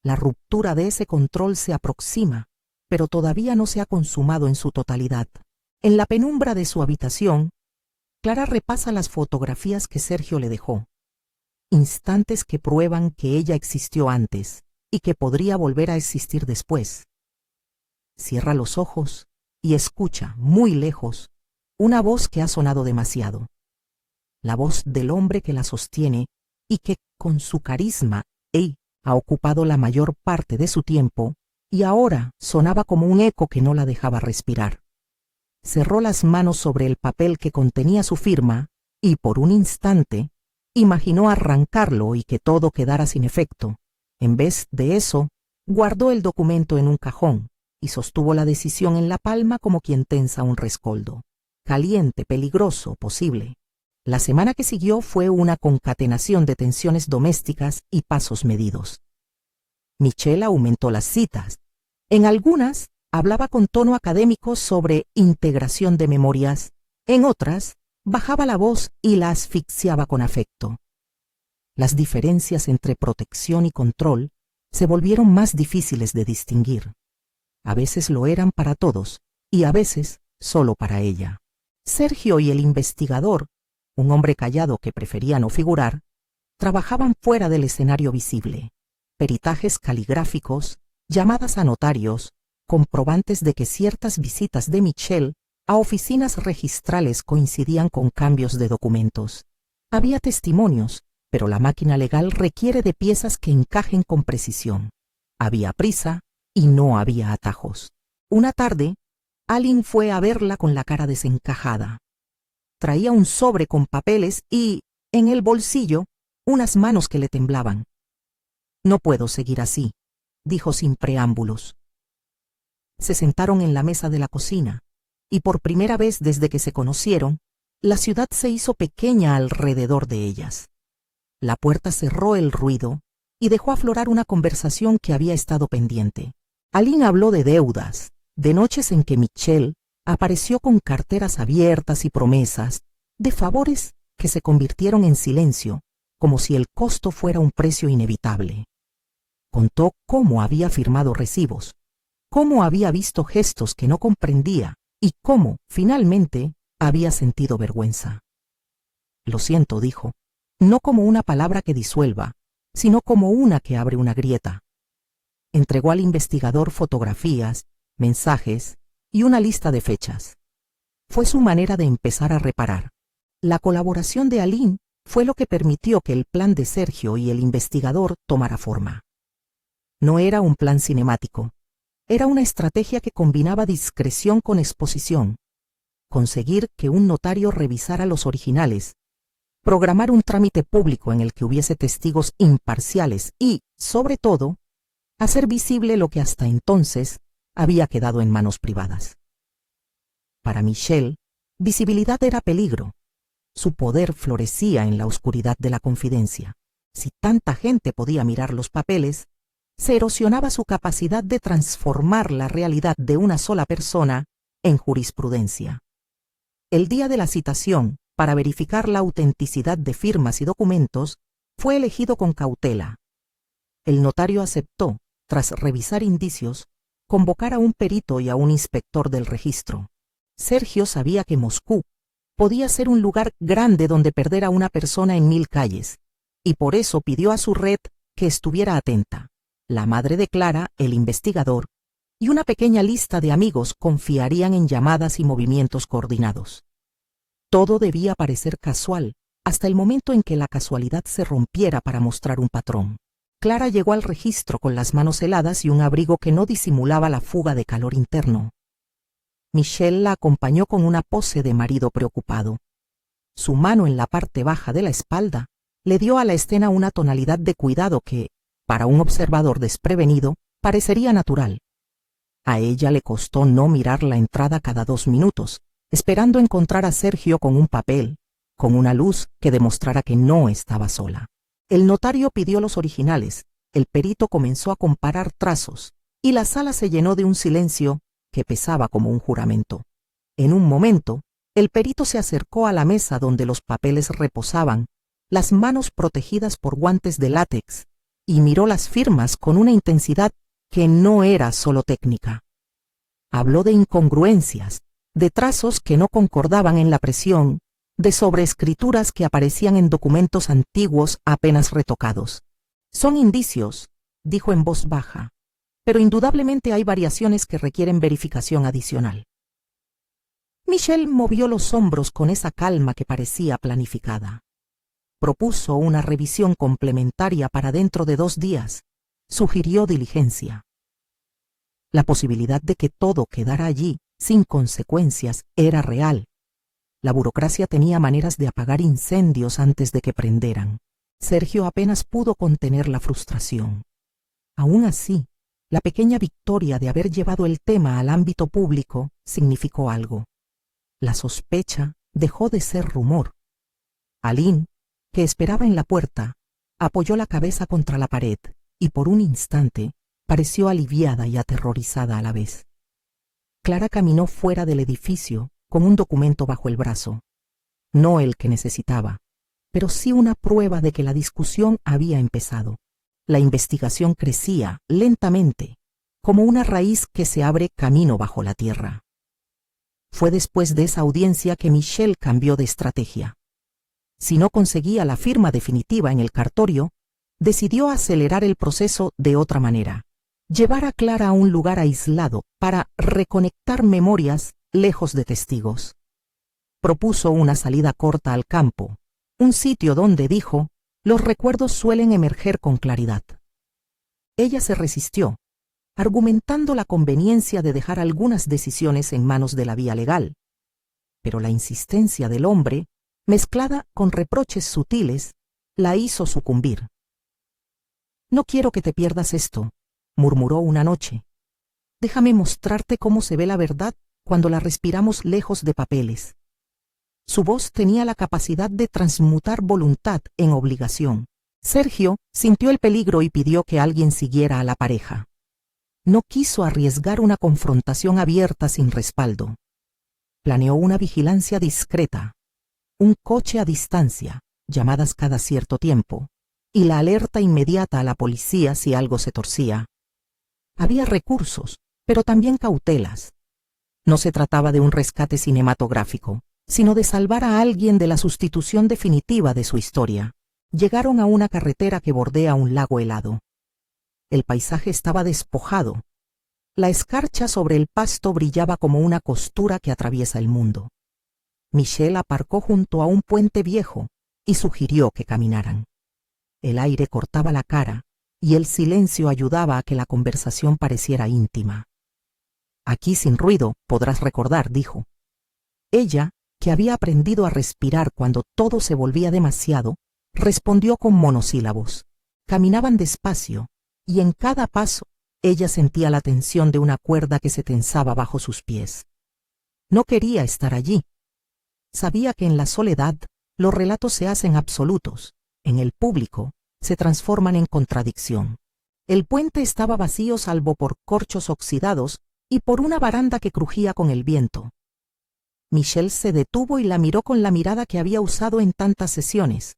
La ruptura de ese control se aproxima, pero todavía no se ha consumado en su totalidad. En la penumbra de su habitación, Clara repasa las fotografías que Sergio le dejó, instantes que prueban que ella existió antes y que podría volver a existir después. Cierra los ojos y escucha, muy lejos, una voz que ha sonado demasiado. La voz del hombre que la sostiene y que, con su carisma, ha ocupado la mayor parte de su tiempo y ahora sonaba como un eco que no la dejaba respirar. Cerró las manos sobre el papel que contenía su firma y por un instante imaginó arrancarlo y que todo quedara sin efecto. En vez de eso, guardó el documento en un cajón y sostuvo la decisión en la palma como quien tensa un rescoldo. Caliente, peligroso, posible. La semana que siguió fue una concatenación de tensiones domésticas y pasos medidos. Michelle aumentó las citas. En algunas, hablaba con tono académico sobre integración de memorias. En otras, bajaba la voz y la asfixiaba con afecto. Las diferencias entre protección y control se volvieron más difíciles de distinguir. A veces lo eran para todos y a veces solo para ella. Sergio y el investigador, un hombre callado que prefería no figurar, trabajaban fuera del escenario visible. Peritajes caligráficos, llamadas a notarios, comprobantes de que ciertas visitas de Michelle a oficinas registrales coincidían con cambios de documentos. Había testimonios, pero la máquina legal requiere de piezas que encajen con precisión. Había prisa y no había atajos. Una tarde, Aline fue a verla con la cara desencajada. Traía un sobre con papeles y, en el bolsillo, unas manos que le temblaban. «No puedo seguir así», dijo sin preámbulos. Se sentaron en la mesa de la cocina, y por primera vez desde que se conocieron, la ciudad se hizo pequeña alrededor de ellas. La puerta cerró el ruido y dejó aflorar una conversación que había estado pendiente. Aline habló de deudas, de noches en que Michelle apareció con carteras abiertas y promesas, de favores que se convirtieron en silencio, como si el costo fuera un precio inevitable. Contó cómo había firmado recibos, cómo había visto gestos que no comprendía y cómo, finalmente, había sentido vergüenza. «Lo siento», dijo, no como una palabra que disuelva, sino como una que abre una grieta. Entregó al investigador fotografías, mensajes y una lista de fechas. Fue su manera de empezar a reparar. La colaboración de Aline fue lo que permitió que el plan de Sergio y el investigador tomara forma. No era un plan cinemático. Era una estrategia que combinaba discreción con exposición. Conseguir que un notario revisara los originales, programar un trámite público en el que hubiese testigos imparciales y, sobre todo, hacer visible lo que hasta entonces había quedado en manos privadas. Para Michelle, visibilidad era peligro. Su poder florecía en la oscuridad de la confidencia. Si tanta gente podía mirar los papeles, se erosionaba su capacidad de transformar la realidad de una sola persona en jurisprudencia. El día de la citación, para verificar la autenticidad de firmas y documentos, fue elegido con cautela. El notario aceptó, tras revisar indicios, convocar a un perito y a un inspector del registro. Sergio sabía que Moscú podía ser un lugar grande donde perder a una persona en 1000 calles, y por eso pidió a su red que estuviera atenta. La madre de Clara, el investigador, y una pequeña lista de amigos confiarían en llamadas y movimientos coordinados. Todo debía parecer casual, hasta el momento en que la casualidad se rompiera para mostrar un patrón. Clara llegó al registro con las manos heladas y un abrigo que no disimulaba la fuga de calor interno. Michelle la acompañó con una pose de marido preocupado. Su mano en la parte baja de la espalda le dio a la escena una tonalidad de cuidado que, para un observador desprevenido, parecería natural. A ella le costó no mirar la entrada cada 2 minutos, esperando encontrar a Sergio con un papel, con una luz que demostrara que no estaba sola. El notario pidió los originales, el perito comenzó a comparar trazos, y la sala se llenó de un silencio que pesaba como un juramento. En un momento, el perito se acercó a la mesa donde los papeles reposaban, las manos protegidas por guantes de látex, y miró las firmas con una intensidad que no era solo técnica. Habló de incongruencias, de trazos que no concordaban en la presión, de sobreescrituras que aparecían en documentos antiguos apenas retocados. Son indicios, dijo en voz baja, pero indudablemente hay variaciones que requieren verificación adicional. Michelle movió los hombros con esa calma que parecía planificada. Propuso una revisión complementaria para dentro de 2 días. Sugirió diligencia. La posibilidad de que todo quedara allí, sin consecuencias, era real. La burocracia tenía maneras de apagar incendios antes de que prenderan. Sergio apenas pudo contener la frustración. Aún así, la pequeña victoria de haber llevado el tema al ámbito público significó algo. La sospecha dejó de ser rumor. Aline, que esperaba en la puerta, apoyó la cabeza contra la pared y por un instante pareció aliviada y aterrorizada a la vez. Clara caminó fuera del edificio con un documento bajo el brazo. No el que necesitaba, pero sí una prueba de que la discusión había empezado. La investigación crecía lentamente, como una raíz que se abre camino bajo la tierra. Fue después de esa audiencia que Michelle cambió de estrategia. Si no conseguía la firma definitiva en el cartorio, decidió acelerar el proceso de otra manera. Llevar a Clara a un lugar aislado para reconectar memorias lejos de testigos. Propuso una salida corta al campo, un sitio donde, dijo, los recuerdos suelen emerger con claridad. Ella se resistió, argumentando la conveniencia de dejar algunas decisiones en manos de la vía legal. Pero la insistencia del hombre, mezclada con reproches sutiles, la hizo sucumbir. «No quiero que te pierdas esto», murmuró una noche. «Déjame mostrarte cómo se ve la verdad cuando la respiramos lejos de papeles». Su voz tenía la capacidad de transmutar voluntad en obligación. Sergio sintió el peligro y pidió que alguien siguiera a la pareja. No quiso arriesgar una confrontación abierta sin respaldo. Planeó una vigilancia discreta, un coche a distancia, llamadas cada cierto tiempo, y la alerta inmediata a la policía si algo se torcía. Había recursos, pero también cautelas. No se trataba de un rescate cinematográfico, sino de salvar a alguien de la sustitución definitiva de su historia. Llegaron a una carretera que bordea un lago helado. El paisaje estaba despojado. La escarcha sobre el pasto brillaba como una costura que atraviesa el mundo. Michelle aparcó junto a un puente viejo y sugirió que caminaran. El aire cortaba la cara y el silencio ayudaba a que la conversación pareciera íntima. «Aquí sin ruido, podrás recordar», dijo. Ella, que había aprendido a respirar cuando todo se volvía demasiado, respondió con monosílabos. Caminaban despacio, y en cada paso ella sentía la tensión de una cuerda que se tensaba bajo sus pies. No quería estar allí. Sabía que en la soledad los relatos se hacen absolutos, en el público se transforman en contradicción. El puente estaba vacío salvo por corchos oxidados y por una baranda que crujía con el viento. Michelle se detuvo y la miró con la mirada que había usado en tantas sesiones.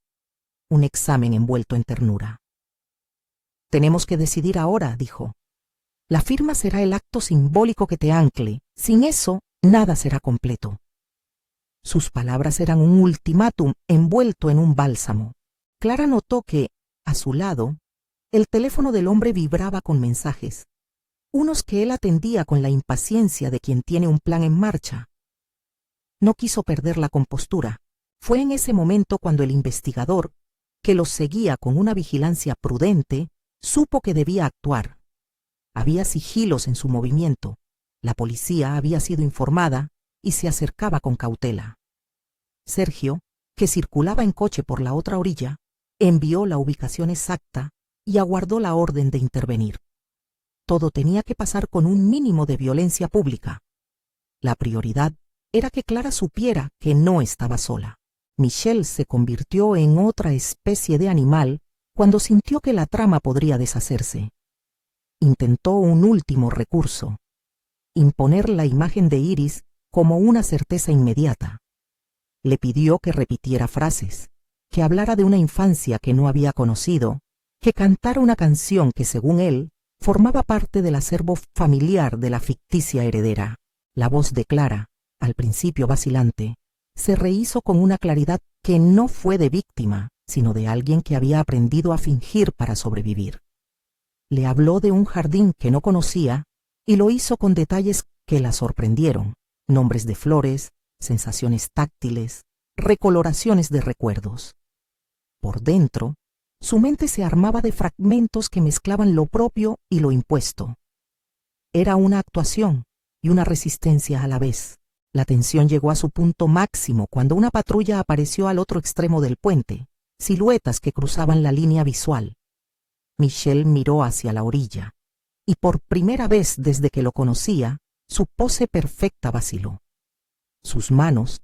Un examen envuelto en ternura. «Tenemos que decidir ahora», dijo. «La firma será el acto simbólico que te ancle. Sin eso, nada será completo. Sus palabras eran un ultimátum envuelto en un bálsamo. Clara notó que, a su lado, el teléfono del hombre vibraba con mensajes, unos que él atendía con la impaciencia de quien tiene un plan en marcha. No quiso perder la compostura. Fue en ese momento cuando el investigador, que los seguía con una vigilancia prudente, supo que debía actuar. Había sigilos en su movimiento. La policía había sido informada y se acercaba con cautela. Sergio, que circulaba en coche por la otra orilla, envió la ubicación exacta y aguardó la orden de intervenir. Todo tenía que pasar con un mínimo de violencia pública. La prioridad era que Clara supiera que no estaba sola. Michelle se convirtió en otra especie de animal cuando sintió que la trama podría deshacerse. Intentó un último recurso: imponer la imagen de Iris como una certeza inmediata. Le pidió que repitiera frases, que hablara de una infancia que no había conocido, que cantara una canción que, según él, formaba parte del acervo familiar de la ficticia heredera. La voz de Clara, al principio vacilante, se rehizo con una claridad que no fue de víctima, sino de alguien que había aprendido a fingir para sobrevivir. Le habló de un jardín que no conocía y lo hizo con detalles que la sorprendieron: nombres de flores, sensaciones táctiles, recoloraciones de recuerdos. Por dentro, su mente se armaba de fragmentos que mezclaban lo propio y lo impuesto. Era una actuación y una resistencia a la vez. La tensión llegó a su punto máximo cuando una patrulla apareció al otro extremo del puente, siluetas que cruzaban la línea visual. Michelle miró hacia la orilla, y por primera vez desde que lo conocía, su pose perfecta vaciló. Sus manos,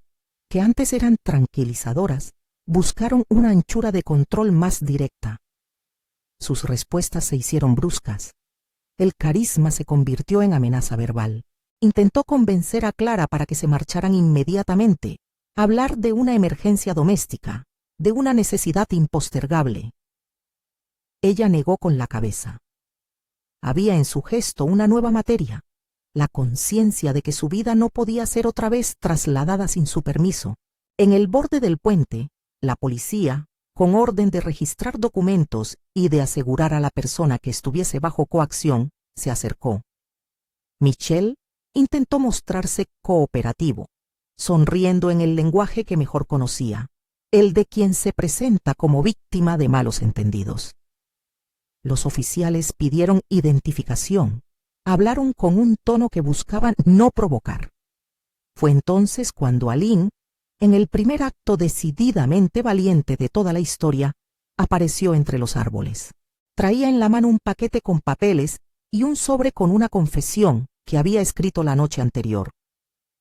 que antes eran tranquilizadoras, buscaron una anchura de control más directa. Sus respuestas se hicieron bruscas. El carisma se convirtió en amenaza verbal. Intentó convencer a Clara para que se marcharan inmediatamente, hablar de una emergencia doméstica, de una necesidad impostergable. Ella negó con la cabeza. Había en su gesto una nueva materia, la conciencia de que su vida no podía ser otra vez trasladada sin su permiso. En el borde del puente, la policía, con orden de registrar documentos y de asegurar a la persona que estuviese bajo coacción, se acercó. Michelle intentó mostrarse cooperativo, sonriendo en el lenguaje que mejor conocía, el de quien se presenta como víctima de malos entendidos. Los oficiales pidieron identificación, hablaron con un tono que buscaban no provocar. Fue entonces cuando Aline, en el primer acto decididamente valiente de toda la historia, apareció entre los árboles. Traía en la mano un paquete con papeles y un sobre con una confesión que había escrito la noche anterior.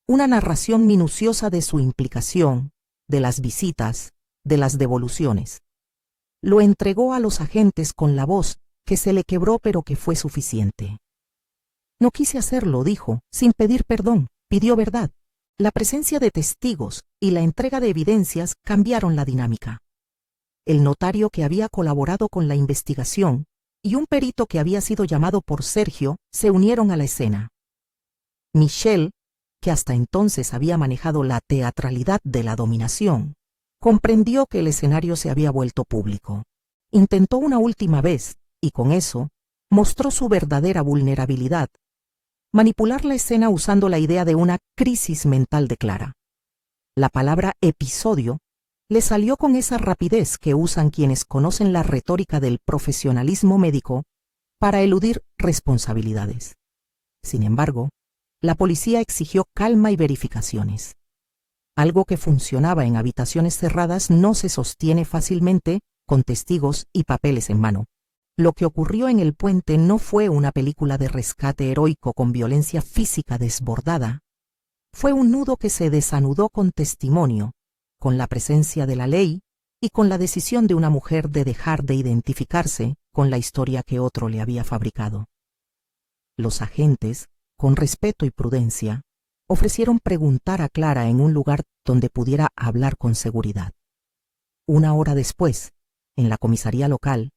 Una narración minuciosa de su implicación, de las visitas, de las devoluciones. Lo entregó a los agentes con la voz que se le quebró, pero que fue suficiente. No quise hacerlo, dijo, sin pedir perdón, pidió verdad. La presencia de testigos y la entrega de evidencias cambiaron la dinámica. El notario que había colaborado con la investigación y un perito que había sido llamado por Sergio se unieron a la escena. Michelle, que hasta entonces había manejado la teatralidad de la dominación, comprendió que el escenario se había vuelto público. Intentó una última vez, y con eso, mostró su verdadera vulnerabilidad: manipular la escena usando la idea de una crisis mental de Clara. La palabra episodio le salió con esa rapidez que usan quienes conocen la retórica del profesionalismo médico para eludir responsabilidades. Sin embargo, la policía exigió calma y verificaciones. Algo que funcionaba en habitaciones cerradas no se sostiene fácilmente con testigos y papeles en mano. Lo que ocurrió en el puente no fue una película de rescate heroico con violencia física desbordada. Fue un nudo que se desanudó con testimonio, con la presencia de la ley y con la decisión de una mujer de dejar de identificarse con la historia que otro le había fabricado. Los agentes, con respeto y prudencia, ofrecieron preguntar a Clara en un lugar donde pudiera hablar con seguridad. Una hora después, en la comisaría local,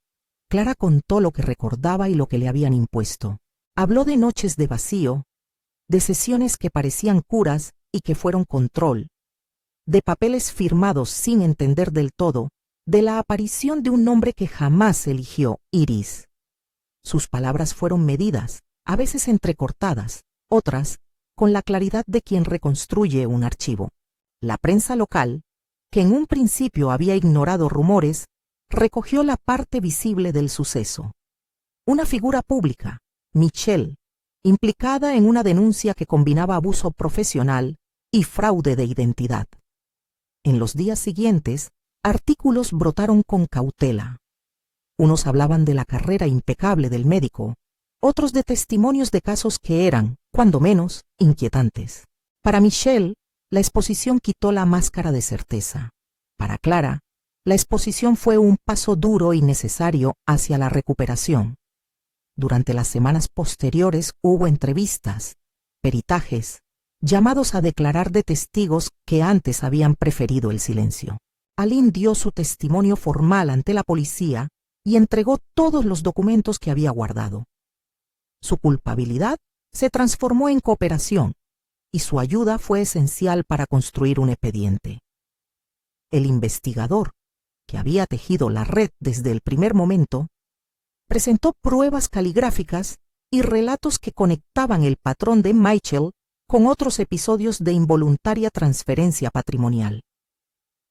Clara contó lo que recordaba y lo que le habían impuesto. Habló de noches de vacío, de sesiones que parecían curas y que fueron control, de papeles firmados sin entender del todo, de la aparición de un nombre que jamás eligió, Iris. Sus palabras fueron medidas, a veces entrecortadas, otras con la claridad de quien reconstruye un archivo. La prensa local, que en un principio había ignorado rumores, recogió la parte visible del suceso. Una figura pública, Michelle, implicada en una denuncia que combinaba abuso profesional y fraude de identidad. En los días siguientes, artículos brotaron con cautela. Unos hablaban de la carrera impecable del médico, otros de testimonios de casos que eran, cuando menos, inquietantes. Para Michelle, la exposición quitó la máscara de certeza. Para Clara, la exposición fue un paso duro y necesario hacia la recuperación. Durante las semanas posteriores hubo entrevistas, peritajes, llamados a declarar de testigos que antes habían preferido el silencio. Aline dio su testimonio formal ante la policía y entregó todos los documentos que había guardado. Su culpabilidad se transformó en cooperación y su ayuda fue esencial para construir un expediente. El investigador, que había tejido la red desde el primer momento, presentó pruebas caligráficas y relatos que conectaban el patrón de Michelle con otros episodios de involuntaria transferencia patrimonial.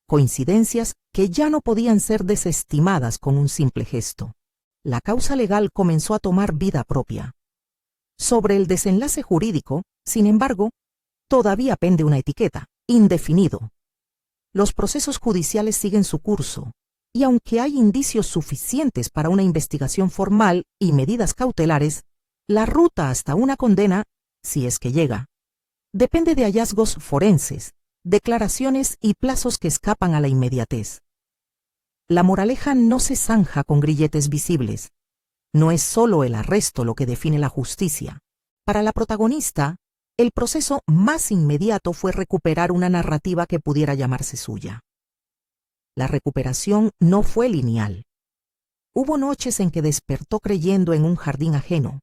Coincidencias que ya no podían ser desestimadas con un simple gesto. La causa legal comenzó a tomar vida propia. Sobre el desenlace jurídico, sin embargo, todavía pende una etiqueta, indefinido. Los procesos judiciales siguen su curso, y aunque hay indicios suficientes para una investigación formal y medidas cautelares, la ruta hasta una condena, si es que llega, depende de hallazgos forenses, declaraciones y plazos que escapan a la inmediatez. La moraleja no se zanja con grilletes visibles. No es solo el arresto lo que define la justicia. Para la protagonista, el proceso más inmediato fue recuperar una narrativa que pudiera llamarse suya. La recuperación no fue lineal. Hubo noches en que despertó creyendo en un jardín ajeno,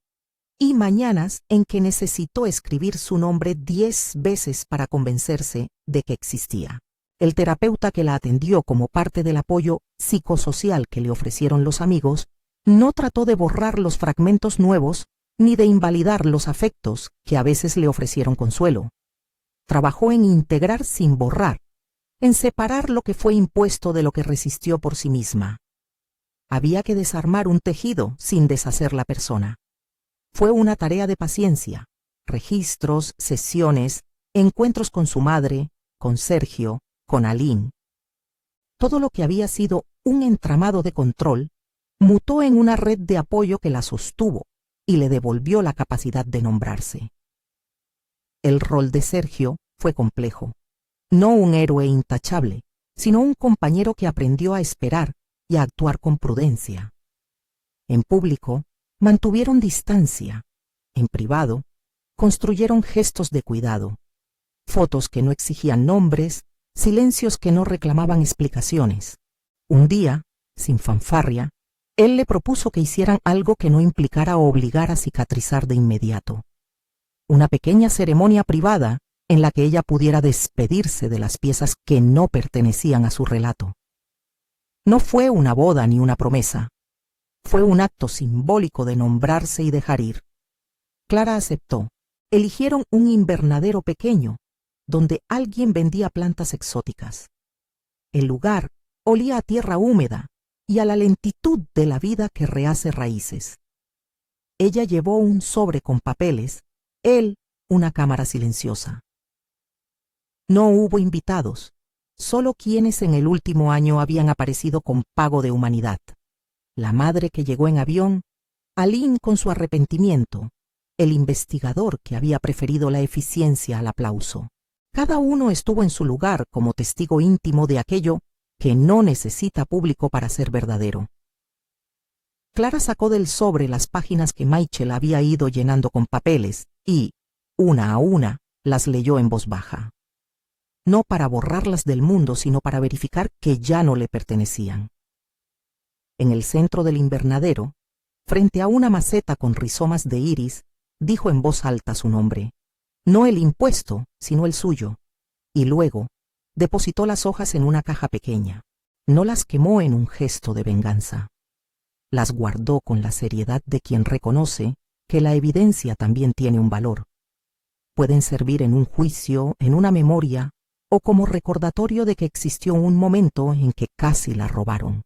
y mañanas en que necesitó escribir su nombre 10 veces para convencerse de que existía. El terapeuta que la atendió como parte del apoyo psicosocial que le ofrecieron los amigos no trató de borrar los fragmentos nuevos ni de invalidar los afectos que a veces le ofrecieron consuelo. Trabajó en integrar sin borrar, en separar lo que fue impuesto de lo que resistió por sí misma. Había que desarmar un tejido sin deshacer la persona. Fue una tarea de paciencia, registros, sesiones, encuentros con su madre, con Sergio, con Aline. Todo lo que había sido un entramado de control mutó en una red de apoyo que la sostuvo y le devolvió la capacidad de nombrarse. El rol de Sergio fue complejo. No un héroe intachable, sino un compañero que aprendió a esperar y a actuar con prudencia. En público, mantuvieron distancia. En privado, construyeron gestos de cuidado. Fotos que no exigían nombres, silencios que no reclamaban explicaciones. Un día, sin fanfarria, él le propuso que hicieran algo que no implicara obligar a cicatrizar de inmediato. Una pequeña ceremonia privada en la que ella pudiera despedirse de las piezas que no pertenecían a su relato. No fue una boda ni una promesa. Fue un acto simbólico de nombrarse y dejar ir. Clara aceptó. Eligieron un invernadero pequeño, donde alguien vendía plantas exóticas. El lugar olía a tierra húmeda y a la lentitud de la vida que rehace raíces. Ella llevó un sobre con papeles, él una cámara silenciosa. No hubo invitados, solo quienes en el último año habían aparecido con pago de humanidad. La madre que llegó en avión, Aline con su arrepentimiento, el investigador que había preferido la eficiencia al aplauso. Cada uno estuvo en su lugar como testigo íntimo de aquello que no necesita público para ser verdadero. Clara sacó del sobre las páginas que Michelle había ido llenando con papeles y, una a una, las leyó en voz baja. No para borrarlas del mundo, sino para verificar que ya no le pertenecían. En el centro del invernadero, frente a una maceta con rizomas de iris, dijo en voz alta su nombre. no el impuesto, sino el suyo, y luego depositó las hojas en una caja pequeña. No las quemó en un gesto de venganza. Las guardó con la seriedad de quien reconoce que la evidencia también tiene un valor. Pueden servir en un juicio, en una memoria, o como recordatorio de que existió un momento en que casi la robaron.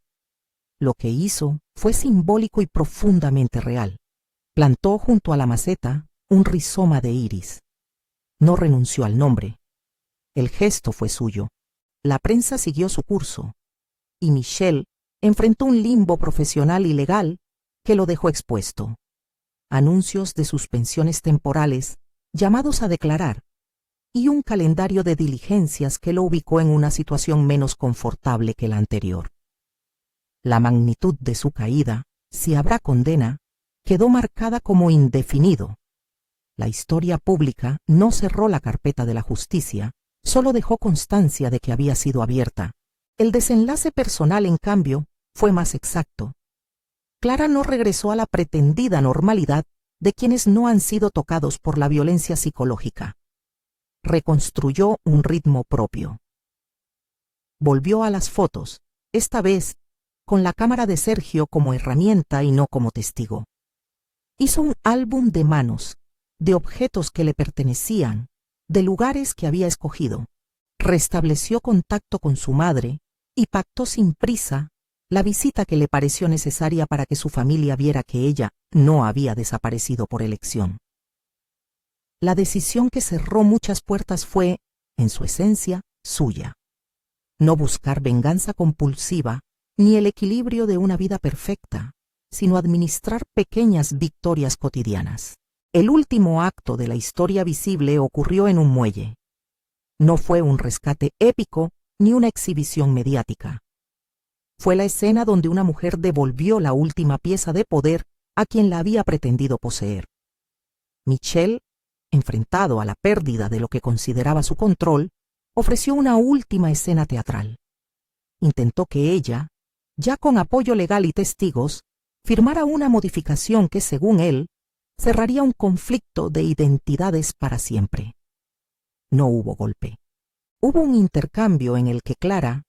Lo que hizo fue simbólico y profundamente real. Plantó junto a la maceta un rizoma de iris. No renunció al nombre. El gesto fue suyo. La prensa siguió su curso, y Michelle enfrentó un limbo profesional y legal que lo dejó expuesto. Anuncios de suspensiones temporales, llamados a declarar, y un calendario de diligencias que lo ubicó en una situación menos confortable que la anterior. La magnitud de su caída, si habrá condena, quedó marcada como indefinido. La historia pública no cerró la carpeta de la justicia, solo dejó constancia de que había sido abierta. El desenlace personal, en cambio, fue más exacto. Clara no regresó a la pretendida normalidad de quienes no han sido tocados por la violencia psicológica. Reconstruyó un ritmo propio. Volvió a las fotos, esta vez con la cámara de Sergio como herramienta y no como testigo. Hizo un álbum de manos, de objetos que le pertenecían, de lugares que había escogido. Restableció contacto con su madre y pactó sin prisa la visita que le pareció necesaria para que su familia viera que ella no había desaparecido por elección. La decisión que cerró muchas puertas fue, en su esencia, suya. No buscar venganza compulsiva ni el equilibrio de una vida perfecta, sino administrar pequeñas victorias cotidianas. El último acto de la historia visible ocurrió en un muelle. No fue un rescate épico ni una exhibición mediática. Fue la escena donde una mujer devolvió la última pieza de poder a quien la había pretendido poseer. Michelle, enfrentado a la pérdida de lo que consideraba su control, ofreció una última escena teatral. Intentó que ella, ya con apoyo legal y testigos, firmara una modificación que, según él, cerraría un conflicto de identidades para siempre. No hubo golpe. Hubo un intercambio en el que Clara,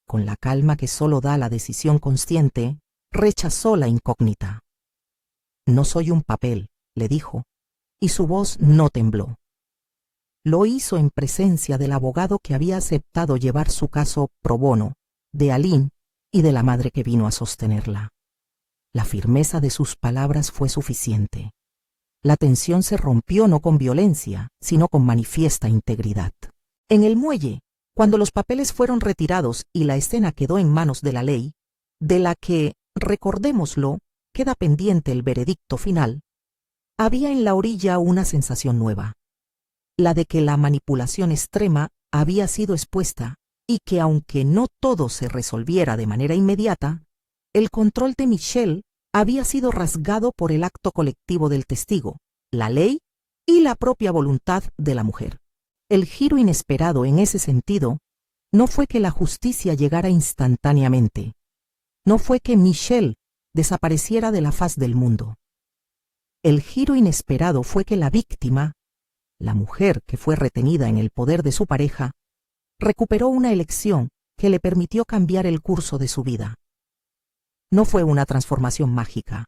con la calma que solo da la decisión consciente, rechazó la incógnita. «No soy un papel», le dijo, y su voz no tembló. Lo hizo en presencia del abogado que había aceptado llevar su caso pro bono, de Aline y de la madre que vino a sostenerla. La firmeza de sus palabras fue suficiente. La tensión se rompió no con violencia, sino con manifiesta integridad. En el muelle, cuando los papeles fueron retirados y la escena quedó en manos de la ley, de la que, recordémoslo, queda pendiente el veredicto final, había en la orilla una sensación nueva, la de que la manipulación extrema había sido expuesta y que, aunque no todo se resolviera de manera inmediata, el control de Michelle había sido rasgado por el acto colectivo del testigo, la ley y la propia voluntad de la mujer. El giro inesperado en ese sentido no fue que la justicia llegara instantáneamente, no fue que Michelle desapareciera de la faz del mundo. El giro inesperado fue que la víctima, la mujer que fue retenida en el poder de su pareja, recuperó una elección que le permitió cambiar el curso de su vida. No fue una transformación mágica.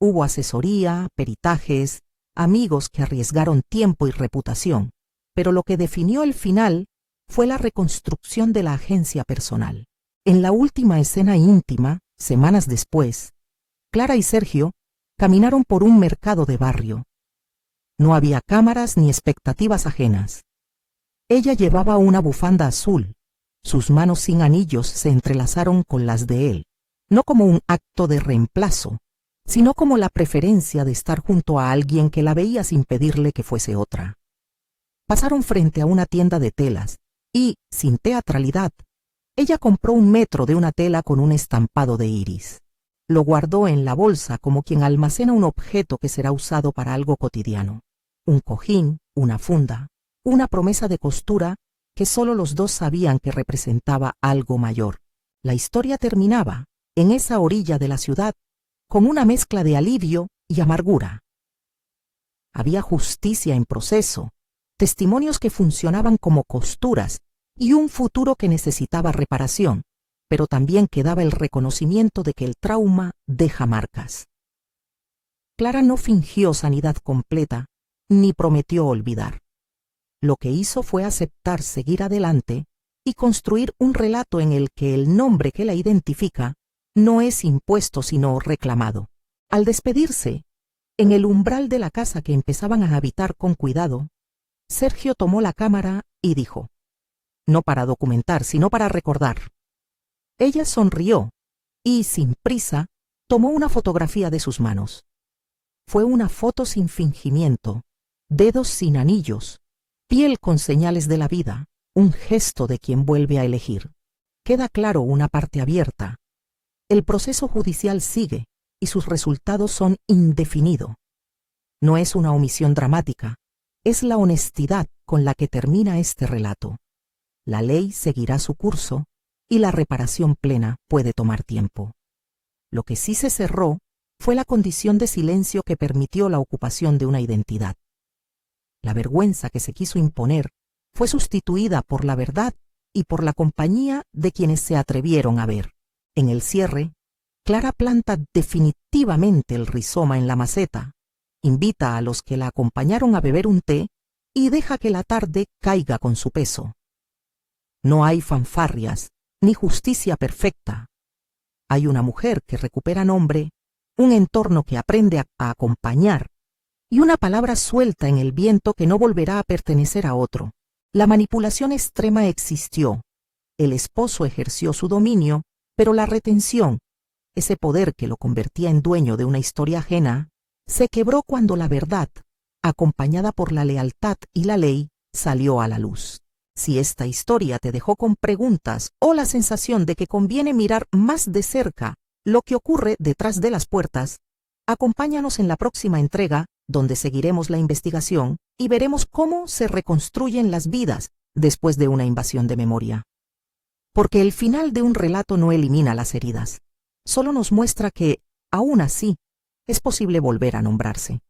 Hubo asesoría, peritajes, amigos que arriesgaron tiempo y reputación, pero lo que definió el final fue la reconstrucción de la agencia personal. En la última escena íntima, semanas después, Clara y Sergio caminaron por un mercado de barrio. No había cámaras ni expectativas ajenas. Ella llevaba una bufanda azul. Sus manos sin anillos se entrelazaron con las de él, no como un acto de reemplazo, sino como la preferencia de estar junto a alguien que la veía sin pedirle que fuese otra. Pasaron frente a una tienda de telas y, sin teatralidad, ella compró 1 metro de una tela con un estampado de iris. Lo guardó en la bolsa como quien almacena un objeto que será usado para algo cotidiano. Un cojín, una funda, una promesa de costura que solo los dos sabían que representaba algo mayor. La historia terminaba, en esa orilla de la ciudad, con una mezcla de alivio y amargura. Había justicia en proceso, testimonios que funcionaban como costuras y un futuro que necesitaba reparación, pero también quedaba el reconocimiento de que el trauma deja marcas. Clara no fingió sanidad completa, ni prometió olvidar. Lo que hizo fue aceptar seguir adelante y construir un relato en el que el nombre que la identifica no es impuesto sino reclamado. Al despedirse, en el umbral de la casa que empezaban a habitar con cuidado, Sergio tomó la cámara y dijo: no para documentar, sino para recordar. Ella sonrió y, sin prisa, tomó una fotografía de sus manos. Fue una foto sin fingimiento, dedos sin anillos, piel con señales de la vida, un gesto de quien vuelve a elegir. Queda claro una parte abierta. El proceso judicial sigue y sus resultados son indefinidos. No es una omisión dramática, es la honestidad con la que termina este relato. La ley seguirá su curso y la reparación plena puede tomar tiempo. Lo que sí se cerró fue la condición de silencio que permitió la ocupación de una identidad. La vergüenza que se quiso imponer fue sustituida por la verdad y por la compañía de quienes se atrevieron a ver. En el cierre, Clara planta definitivamente el rizoma en la maceta, invita a los que la acompañaron a beber un té y deja que la tarde caiga con su peso. No hay fanfarrias ni justicia perfecta. Hay una mujer que recupera nombre, un entorno que aprende a acompañar y una palabra suelta en el viento que no volverá a pertenecer a otro. La manipulación extrema existió. El esposo ejerció su dominio, pero la retención, ese poder que lo convertía en dueño de una historia ajena, se quebró cuando la verdad, acompañada por la lealtad y la ley, salió a la luz. Si esta historia te dejó con preguntas o la sensación de que conviene mirar más de cerca lo que ocurre detrás de las puertas, acompáñanos en la próxima entrega, donde seguiremos la investigación y veremos cómo se reconstruyen las vidas después de una invasión de memoria. Porque el final de un relato no elimina las heridas, solo nos muestra que, aún así, es posible volver a nombrarse.